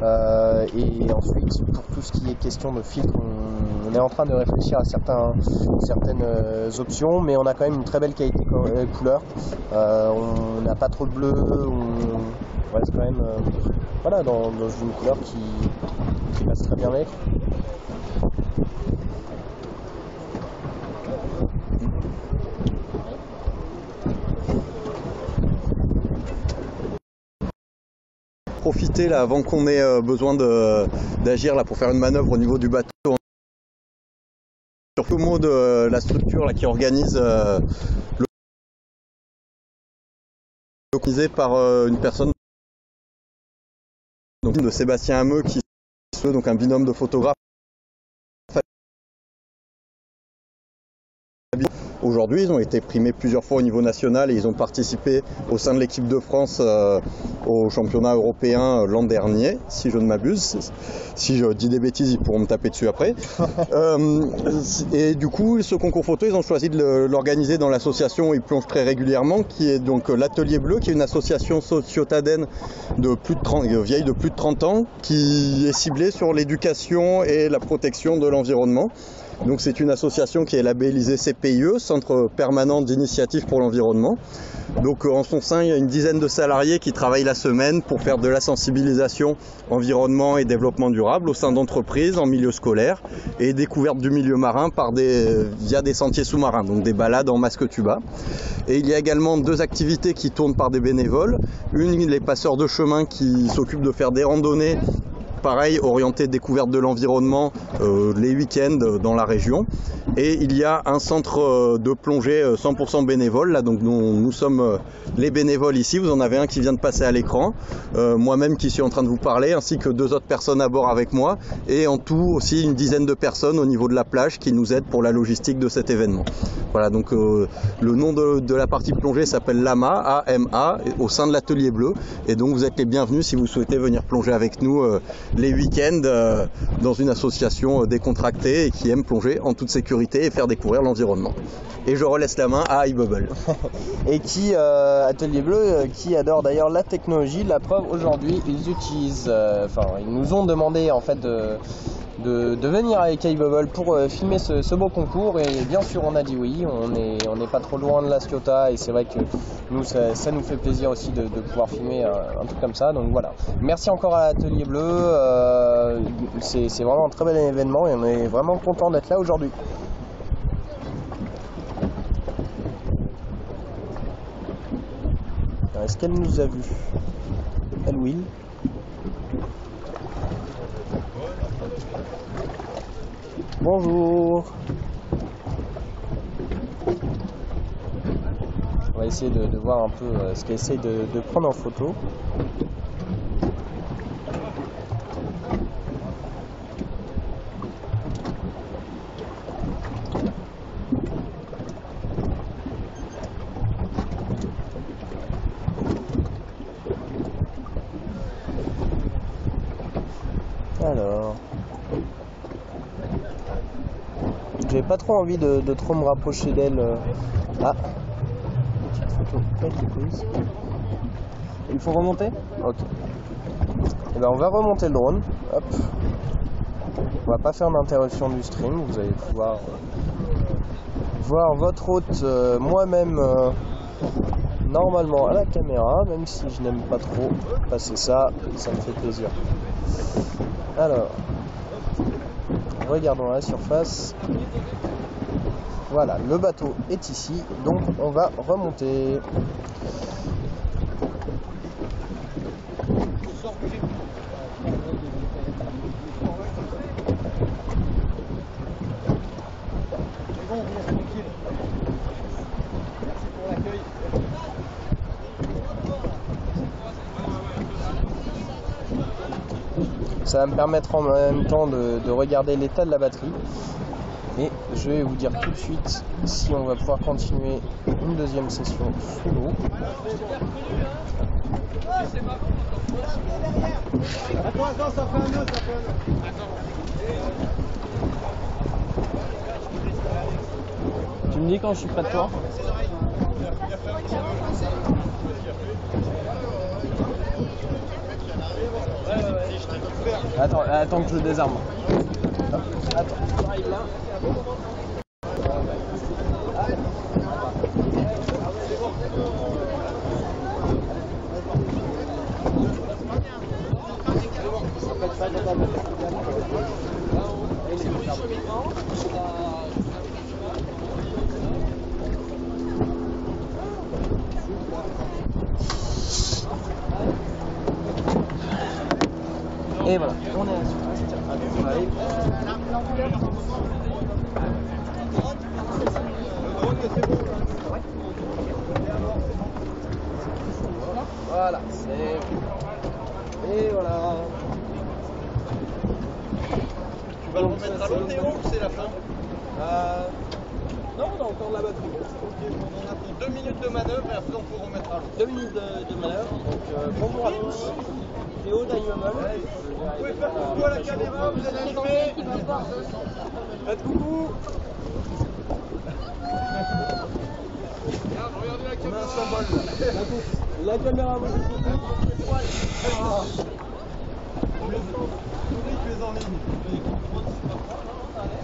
Et ensuite, pour tout ce qui est question de filtre, on est en train de réfléchir à certaines options, mais on a quand même une très belle qualité couleur. On n'a pas trop de bleu, on reste quand même voilà, dans une couleur qui passe très bien avec. Profiter là avant qu'on ait besoin d'agir là pour faire une manœuvre au niveau du bateau. Sur le mot de la structure là qui organise organisé par une personne donc, de Sébastien Hameux qui est donc un binôme de photographes. Aujourd'hui, ils ont été primés plusieurs fois au niveau national et ils ont participé au sein de l'équipe de France au championnat européen l'an dernier, si je ne m'abuse. Si je dis des bêtises, ils pourront me taper dessus après. Et du coup, ce concours photo, ils ont choisi de l'organiser dans l'association où ils plongent très régulièrement, qui est donc l'Atelier Bleu, qui est une association socio-tadenne de plus de 30, vieille de plus de 30 ans, qui est ciblée sur l'éducation et la protection de l'environnement. Donc c'est une association qui est labellisée CPIE, Centre Permanent d'Initiative pour l'Environnement. Donc en son sein, il y a une dizaine de salariés qui travaillent la semaine pour faire de la sensibilisation environnement et développement durable au sein d'entreprises, en milieu scolaire et découverte du milieu marin via des sentiers sous-marins, donc des balades en masque tuba. Et il y a également deux activités qui tournent par des bénévoles. Une, les passeurs de chemin qui s'occupent de faire des randonnées, pareil, orienté découverte de l'environnement les week-ends dans la région. Et il y a un centre de plongée 100% bénévole, là, donc nous sommes les bénévoles ici. Vous en avez un qui vient de passer à l'écran, moi-même qui suis en train de vous parler, ainsi que deux autres personnes à bord avec moi, et en tout aussi une dizaine de personnes au niveau de la plage qui nous aident pour la logistique de cet événement. Voilà, donc le nom de la partie plongée s'appelle l'AMA, A-M-A, au sein de l'Atelier Bleu, et donc vous êtes les bienvenus si vous souhaitez venir plonger avec nous les week-ends dans une association décontractée et qui aime plonger en toute sécurité et faire découvrir l'environnement. Et je relaisse la main à iBubble. Et qui, Atelier Bleu, qui adore d'ailleurs la technologie. La preuve, aujourd'hui, ils utilisent, ils nous ont demandé en fait de venir avec iBubble pour filmer ce beau concours, et bien sûr on a dit oui. On n'est pas trop loin de la Ciotat, et c'est vrai que nous ça nous fait plaisir aussi de pouvoir filmer un truc comme ça. Donc voilà, merci encore à l'Atelier Bleu, c'est vraiment un très bel événement et on est vraiment content d'être là aujourd'hui. Est-ce qu'elle nous a vus? Elle, Will. Bonjour. On va essayer de voir un peu ce qu'elle essaie de prendre en photo. Alors, j'ai pas trop envie de trop me rapprocher d'elle. Ah, petite photo, petite prise. Il faut remonter? Ok. Et ben on va remonter le drone. Hop. On va pas faire d'interruption du stream. Vous allez pouvoir voir votre hôte, moi-même, normalement à la caméra, même si je n'aime pas trop passer ça me fait plaisir. Alors, regardons la surface. Voilà, le bateau est ici, donc on va remonter. Ça va me permettre en même temps de regarder l'état de la batterie. Et je vais vous dire tout de suite si on va pouvoir continuer une deuxième session sous l'eau. Attends, ça fait un nœud, Tu me dis quand je suis près de toi? Attends que je le désarme. Attends, j'arrive là. Et voilà, on est à la surface. Tiens, allez. Voilà, c'est... Et voilà. Tu vas le remettre à l'eau, Théo, ou c'est la fin? Non, on a encore de la batterie. Ok, on a pour 2 minutes de manœuvre et après on peut remettre à l'eau. 2 minutes de manœuvre. Donc bonjour à tous. Théo d'Immeuble. Vous pouvez faire coucou à la caméra, vous êtes filmé. Faites coucou. Regardez la caméra. On a un symbole là. La caméra, vous êtes coucou. Tu es en ligne.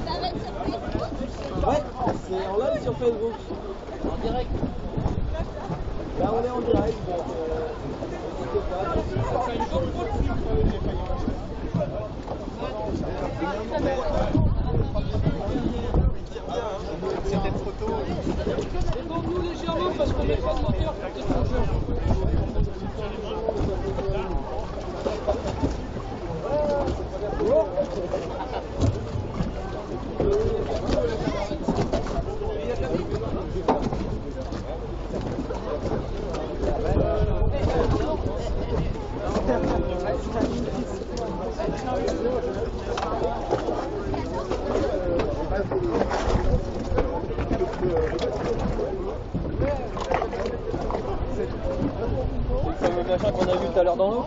Ça va être Facebook. En direct. Là on est en direct. C'est cette photo. Détendez-nous légèrement parce qu'on n'est pas de moteur pour tes plongeurs. C'est le machin qu'on a vu tout à l'heure dans l'eau.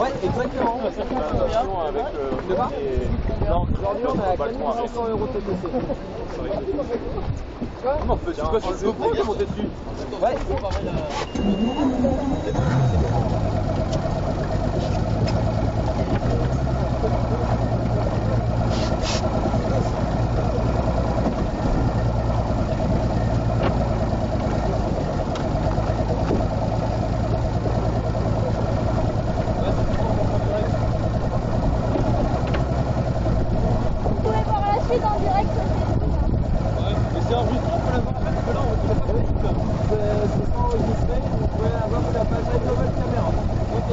Ouais, exactement. De bas. Aujourd'hui, on est à 4500 € TTC. Comment tu peux sur le GoPro monter dessus? Ouais. En direct, Mais c'est enregistré, on peut l'avoir après, parce que là, on ne peut pas c'est pas enregistré, vous pouvez l'avoir sur la page avec une nouvelle caméra. Ok.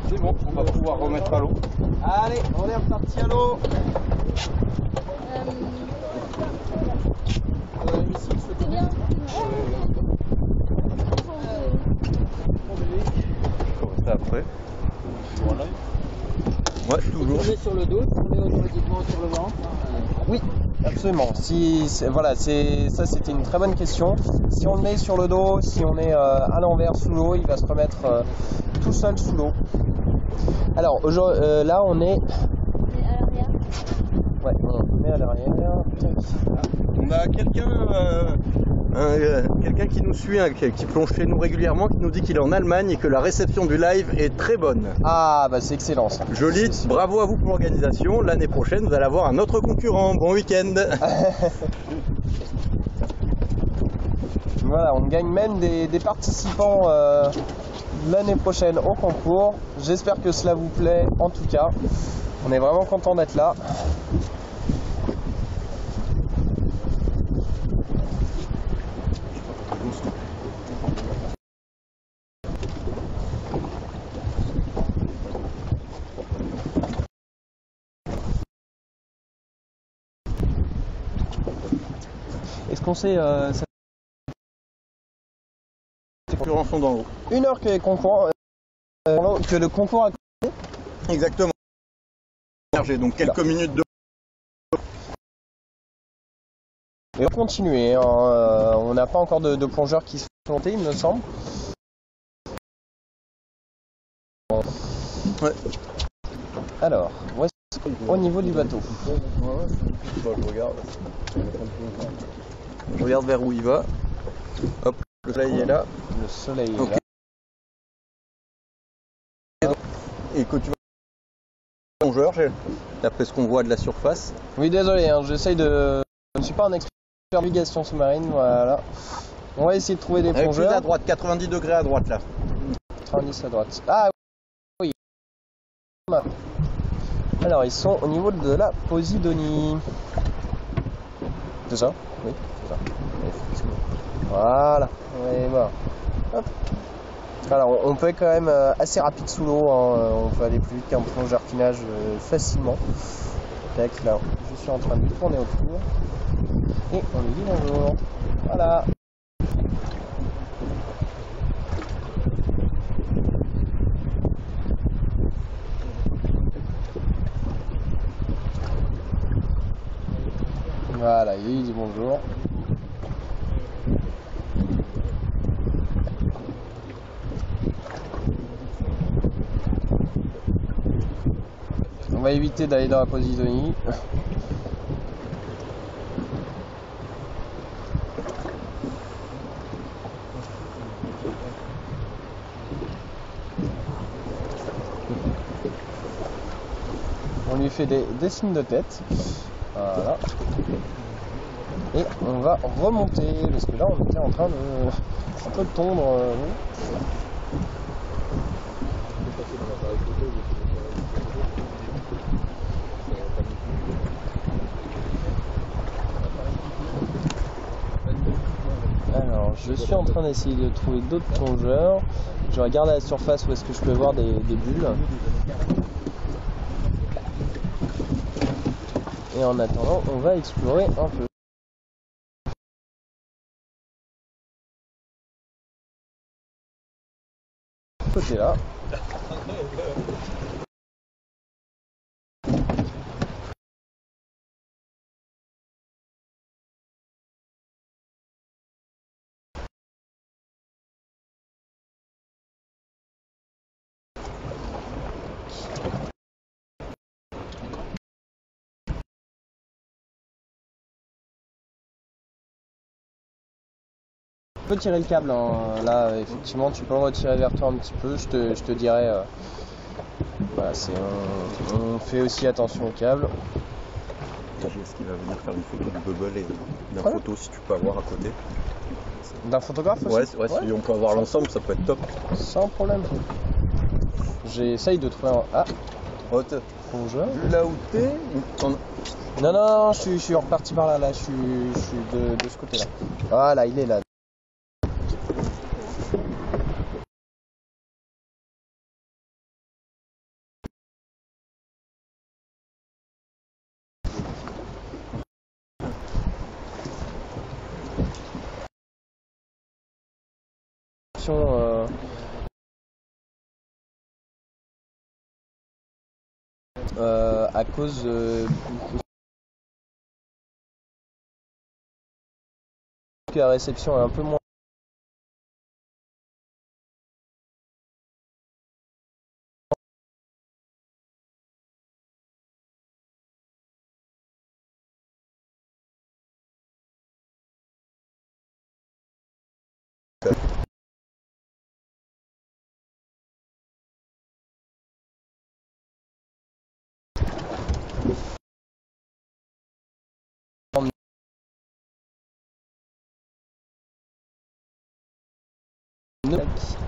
C'est bon, on va pouvoir remettre à l'eau. Allez, on est reparti à l'eau. C'est bien. On va rester après. Ouais, toujours. Tournez sur le dos, tournez automatiquement sur le ventre. Oui, absolument. Voilà, ça c'était une très bonne question. Si on le met sur le dos, si on est à l'envers sous l'eau, il va se remettre tout seul sous l'eau. Alors là on est. Et à l'arrière. Ouais, on est à l'arrière. Tac. On a quelqu'un qui nous suit, qui plonge chez nous régulièrement, qui nous dit qu'il est en Allemagne et que la réception du live est très bonne. Ah bah c'est excellent ça. Joli, bravo à vous pour l'organisation. L'année prochaine, vous allez avoir un autre concurrent. Bon week-end. Voilà, on gagne même des participants l'année prochaine au concours. J'espère que cela vous plaît en tout cas. On est vraiment content d'être là. Est-ce qu'on sait Les concurrents sont dans l'eau. une heure que le concours a commencé? Exactement. Donc quelques minutes de. Et on va continuer, hein. On n'a pas encore de plongeurs qui sont montés, il me semble. Ouais. Alors, où est-ce au niveau du bateau? Je regarde vers où il va. Hop, le soleil est là. Le soleil est Ok. là. Et que tu vas plongeur, d'après ce qu'on voit de la surface. Oui, désolé, hein, j'essaye de. Je ne suis pas un expert en navigation sous-marine, voilà. On va essayer de trouver des Avec plus plongeurs. à droite, 90 degrés à droite là. 90 à droite. Ah oui. Alors ils sont au niveau de la Posidonie. C'est ça? Oui, c'est ça. Voilà, on est mort. Hop. Alors on peut être quand même assez rapide sous l'eau, hein. On peut aller plus vite qu'un plongeur qui nage facilement. Tac, là, je suis en train de lui tourner autour. Et on lui dit bonjour. Voilà. Voilà, il dit bonjour. On va éviter d'aller dans la Posidonie. On lui fait des signes de tête. Voilà. Et on va remonter parce que là on était en train de un peu tondre. Alors je suis en train d'essayer de trouver d'autres plongeurs. Je regarde à la surface où est-ce que je peux voir des bulles. Et en attendant, on va explorer un peu. Côté là. Tu peux tirer le câble, hein. Là effectivement tu peux le retirer vers toi un petit peu, je te dirais voilà, on fait aussi attention au câble. Est-ce qu'il va venir faire une photo du bubble et d'une photo si tu peux avoir à côté? D'un photographe aussi? Ouais, si on peut avoir l'ensemble ça peut être top. Sans problème. J'essaye de trouver un... Ah, plongeur. Vu là où t'es, Non, je suis reparti par là, je suis de ce côté là. Voilà, il est là. À cause que la réception est un peu moins.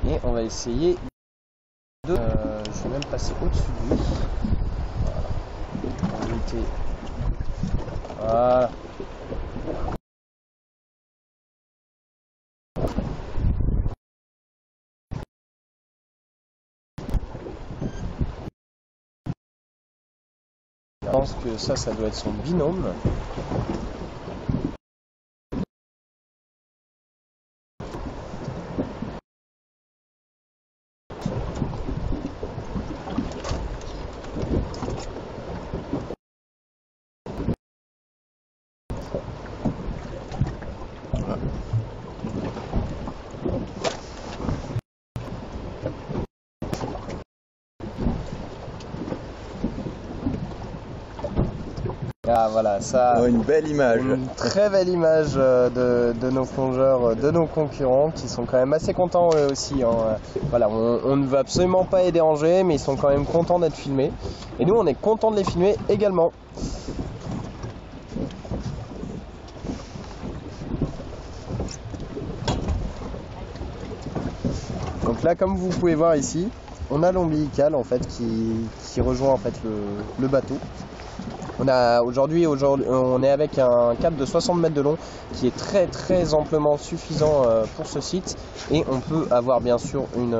Et on va essayer de... je vais même passer au-dessus de lui. Voilà. Éviter. Voilà. Je pense que ça doit être son binôme. Ah voilà, ça. Une belle image. Une très belle image de nos plongeurs, de nos concurrents qui sont quand même assez contents eux aussi. Hein. Voilà, on ne veut absolument pas les déranger, mais ils sont quand même contents d'être filmés. Et nous, on est contents de les filmer également. Donc là, comme vous pouvez voir ici, on a l'ombilical en fait qui rejoint en fait le bateau. Aujourd'hui, on est avec un câble de 60 mètres de long qui est très très amplement suffisant pour ce site, et on peut avoir bien sûr une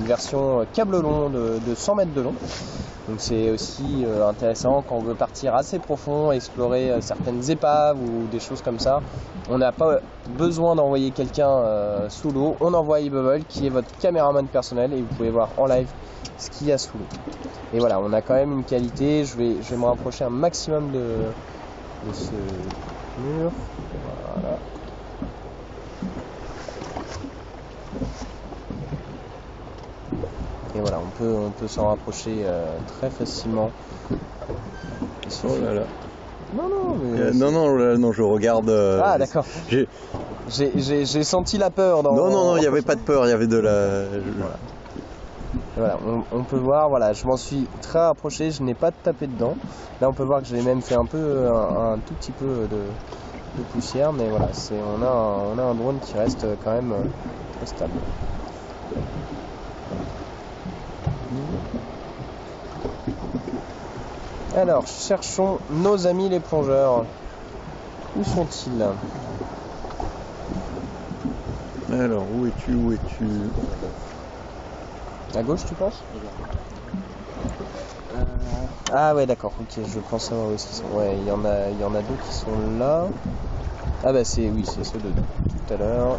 version câble long de 100 mètres de long. Donc c'est aussi intéressant quand on veut partir assez profond, explorer certaines épaves ou des choses comme ça. On n'a pas besoin d'envoyer quelqu'un sous l'eau, on envoie iBubble qui est votre caméraman personnel et vous pouvez voir en live ce qu'il y a sous l'eau. Et voilà, on a quand même une qualité. Je vais me rapprocher un maximum de ce mur. Voilà. Et voilà, on peut s'en rapprocher très facilement. Oh là là. Non, mais Non, je regarde. Ah d'accord. J'ai senti la peur dans. Non, il n'y avait pas de peur, il y avait de la. Voilà, on peut voir, voilà, je m'en suis très rapproché, je n'ai pas tapé dedans. Là on peut voir que j'ai même fait un tout petit peu de poussière, mais voilà, on a un drone qui reste quand même très stable. Alors, cherchons nos amis les plongeurs. Où sont-ils? Alors, où es-tu? À gauche, tu penses? Ah ouais, d'accord, ok, je pense savoir où est-ce qu'ils sont. Ouais, il y en a deux qui sont là. Ah bah c'est ceux de tout à l'heure.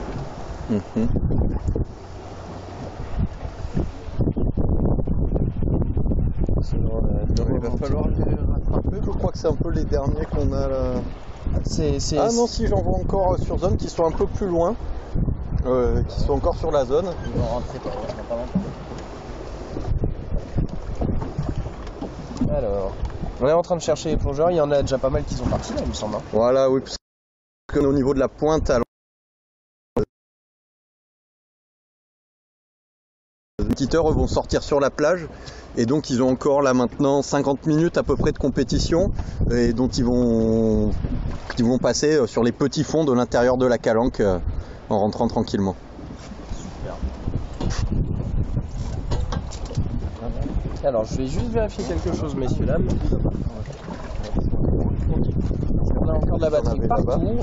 Il va falloir les rattraper, je crois que c'est un peu les derniers qu'on a là. Ah non, si, j'en vois encore sur zone qui sont un peu plus loin, qui sont encore sur la zone. Ils vont rentrer pas longtemps. Alors, on est en train de chercher les plongeurs, il y en a déjà pas mal qui sont partis là, il me semble. Voilà, oui, parce que au niveau de la pointe, alors, les compétiteurs vont sortir sur la plage, et donc ils ont encore là maintenant 50 minutes à peu près de compétition, et donc ils vont passer sur les petits fonds de l'intérieur de la calanque en rentrant tranquillement. Alors, je vais juste vérifier quelque chose, messieurs, dames. On a encore de la batterie partout,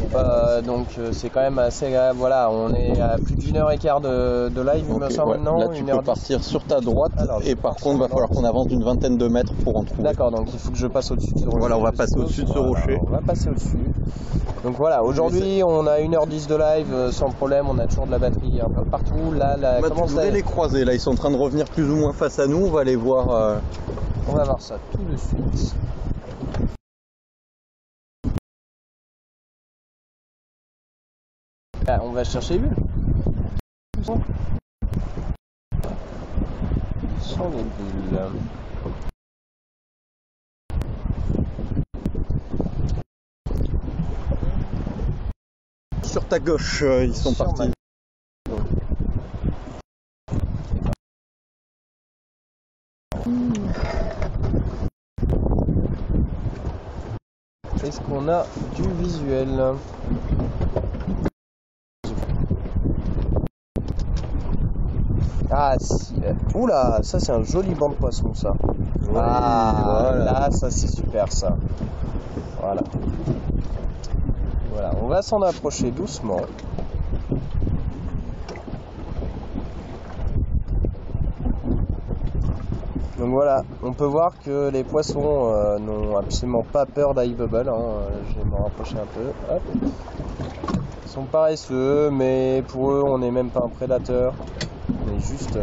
donc c'est quand même assez agréable. Voilà, on est à plus d'1h15 de live, il me semble maintenant. Là, tu peux partir sur ta droite. Alors, et par contre, il va falloir qu'on avance d'une vingtaine de mètres pour en trouver. D'accord, donc il faut que je passe au-dessus de ce rocher. Voilà, on va passer au-dessus de ce rocher. On va passer au-dessus. Donc voilà, aujourd'hui on a 1h10 de live sans problème, on a toujours de la batterie un peu partout. Là, tu voulais les croiser, là ils sont en train de revenir plus ou moins face à nous, on va les voir. On va voir ça tout de suite. Ah, on va chercher les bulles. Où sont les bulles? Sur ta gauche, ils sont partis. Est-ce qu'on a du visuel? Ah si. Oula, ça c'est un joli banc de poisson ça. Oui, voilà. Là ça c'est super ça. Voilà. Voilà, on va s'en approcher doucement. Donc voilà, on peut voir que les poissons n'ont absolument pas peur d'iBubble. Je vais m'en rapprocher un peu. Hop. Ils sont paresseux, mais pour eux, on n'est même pas un prédateur. On est juste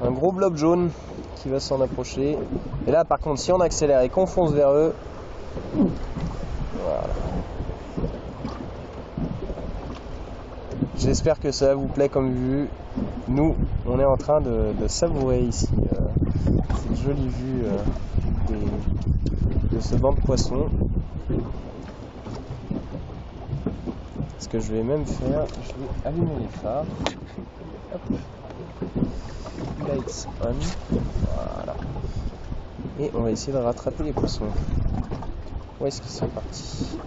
un gros blob jaune qui va s'en approcher. Et là, par contre, si on accélère et qu'on fonce vers eux, voilà. J'espère que ça vous plaît comme vue. Nous, on est en train de savourer ici cette jolie vue de ce banc de poissons. Ce que je vais même faire, je vais allumer les phares. Hop. Lights on. Voilà. Et on va essayer de rattraper les poissons. Où est-ce qu'ils sont partis?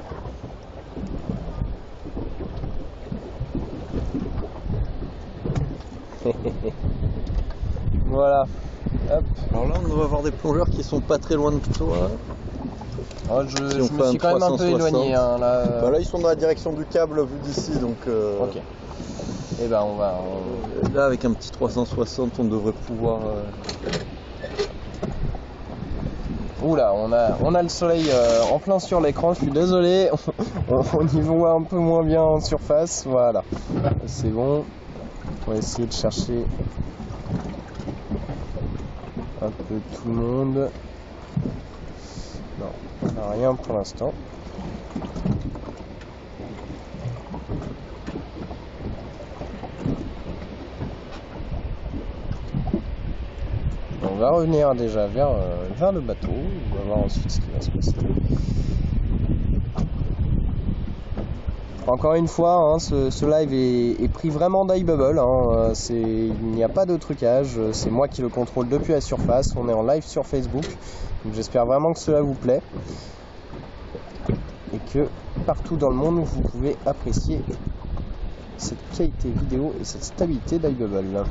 Voilà. Hop. Alors là, on doit avoir des plongeurs qui sont pas très loin de toi. Oh, Si je on me fait suis quand même un peu 360. éloigné. Hein, là. Bah là, ils sont dans la direction du câble vu d'ici, donc. Ok. Et ben on va. Là, avec un petit 360, on devrait pouvoir. Oula, on a le soleil en plein sur l'écran. Je suis désolé. On y voit un peu moins bien en surface. Voilà. C'est bon. On va essayer de chercher un peu tout le monde. Non, on n'a rien pour l'instant. On va revenir déjà vers le bateau. On va voir ensuite ce qui va se passer. Encore une fois, hein, ce live est pris vraiment d'iBubble. Hein, il n'y a pas de trucage. C'est moi qui le contrôle depuis la surface. On est en live sur Facebook. Donc j'espère vraiment que cela vous plaît. Et que partout dans le monde, vous pouvez apprécier cette qualité vidéo et cette stabilité d'iBubble.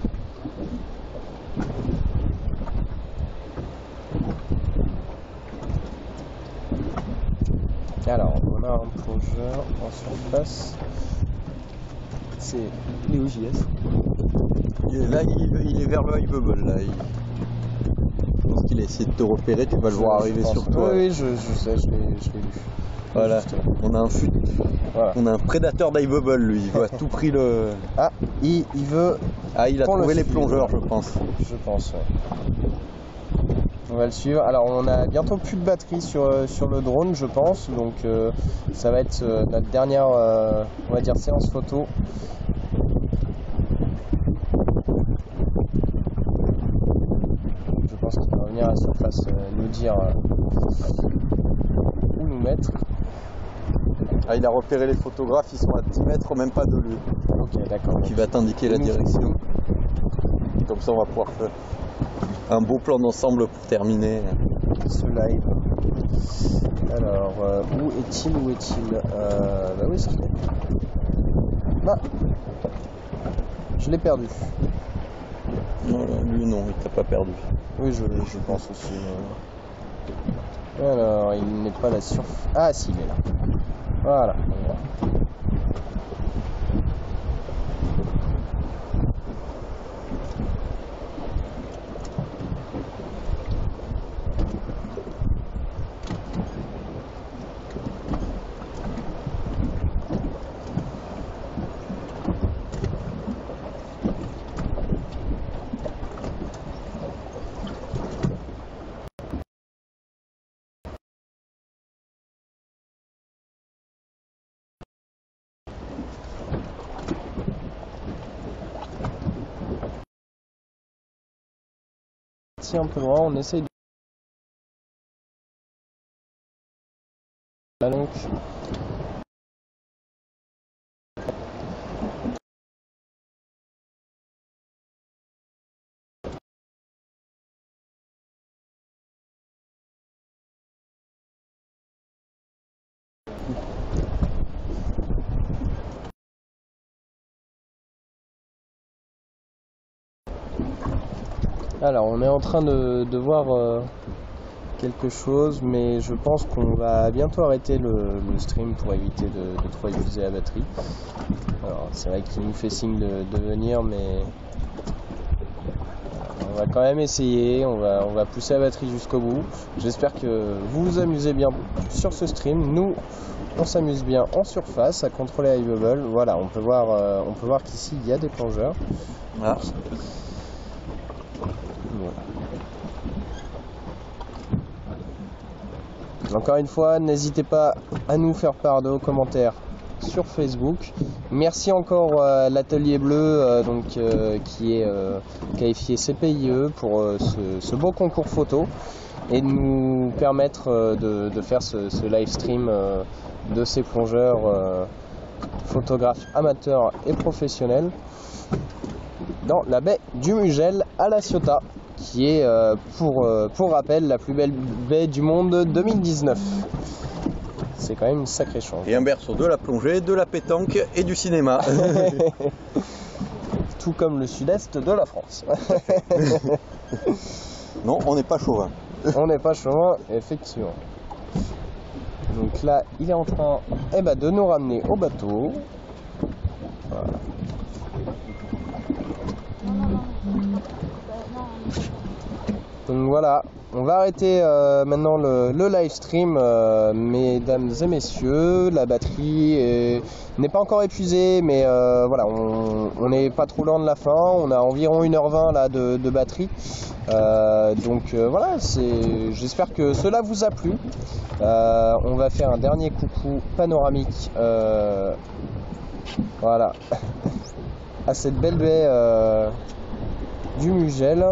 Alors, on a un plongeur en surface. C'est Léo JS. Là, il est vers le iBubble. Là. Je pense qu'il a essayé de te repérer. Tu vas le voir arriver sur toi. Oui, je sais, je l'ai vu. Voilà. Justement. On a un Voilà. On a un prédateur d'iBubble, lui. Il veut à tout prix le. Ah, il veut. Ah, il a qu'on trouvé le les suive. plongeurs, je pense. Je pense, ouais. On va le suivre. Alors, on a bientôt plus de batterie sur le drone, je pense. Donc, ça va être notre dernière, on va dire, séance photo. Je pense qu'il va venir à la surface nous dire où nous mettre. Ah, il a repéré les photographes, ils sont à 10 mètres, même pas de lui. Ok, d'accord. Donc il va t'indiquer la direction. Comme ça, on va pouvoir faire un beau plan d'ensemble pour terminer ce live. Alors, où est-il bah où est-ce qu'il est? Bah, je l'ai perdu. Lui, non, il t'a pas perdu. Oui, je pense aussi. Alors, il n'est pas là sur... Ah, si, il est là. Voilà. Un peu loin, on essaye de... Donc... Alors, on est en train de voir quelque chose, mais je pense qu'on va bientôt arrêter le stream pour éviter de trop utiliser la batterie. Alors, c'est vrai qu'il nous fait signe de venir, mais on va quand même essayer. On va pousser la batterie jusqu'au bout. J'espère que vous vous amusez bien sur ce stream. Nous, on s'amuse bien en surface à contrôler iBubble. Voilà, on peut voir qu'ici il y a des plongeurs. Ah. Encore une fois, n'hésitez pas à nous faire part de vos commentaires sur Facebook. Merci encore à l'Atelier Bleu qui est qualifié CPIE pour ce beau concours photo et de nous permettre de faire ce live stream de ces plongeurs photographes amateurs et professionnels dans la baie du Mugel à La Ciotat, qui est pour rappel la plus belle baie du monde 2019. C'est quand même une sacrée chance. Et un berceau de la plongée, de la pétanque et du cinéma. tout comme le sud-est de la France. Non, on n'est pas chauvin. On n'est pas chauvin, effectivement. Donc là, il est en train de nous ramener au bateau. Voilà. Donc voilà, on va arrêter maintenant le live stream, mesdames et messieurs. La batterie n'est pas encore épuisée, mais voilà, on n'est pas trop loin de la fin. On a environ 1h20 là de batterie. Donc voilà, j'espère que cela vous a plu. On va faire un dernier coucou panoramique, voilà, à cette belle baie du Mugel.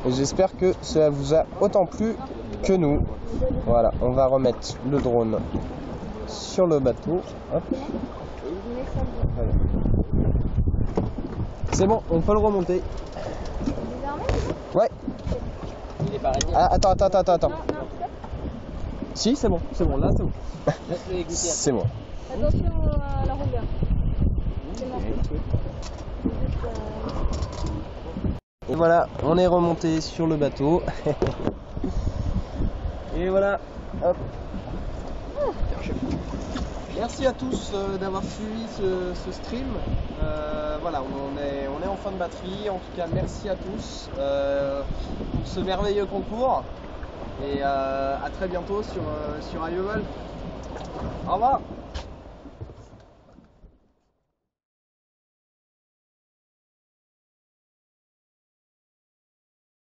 Et j'espère que cela vous a autant plu que nous. Voilà, on va remettre le drone sur le bateau. Hop. Voilà. C'est bon, on peut le remonter. Ouais. Il est pas arrêté. Ah, attends. Si, c'est bon, là c'est bon. Laisse-le écouter. C'est bon. Attention à la longueur. C'est bon. Et voilà, on est remonté sur le bateau. Et voilà, hop. Merci à tous d'avoir suivi ce stream. Voilà, on est en fin de batterie. En tout cas, merci à tous pour ce merveilleux concours. Et à très bientôt sur iOval. Au revoir.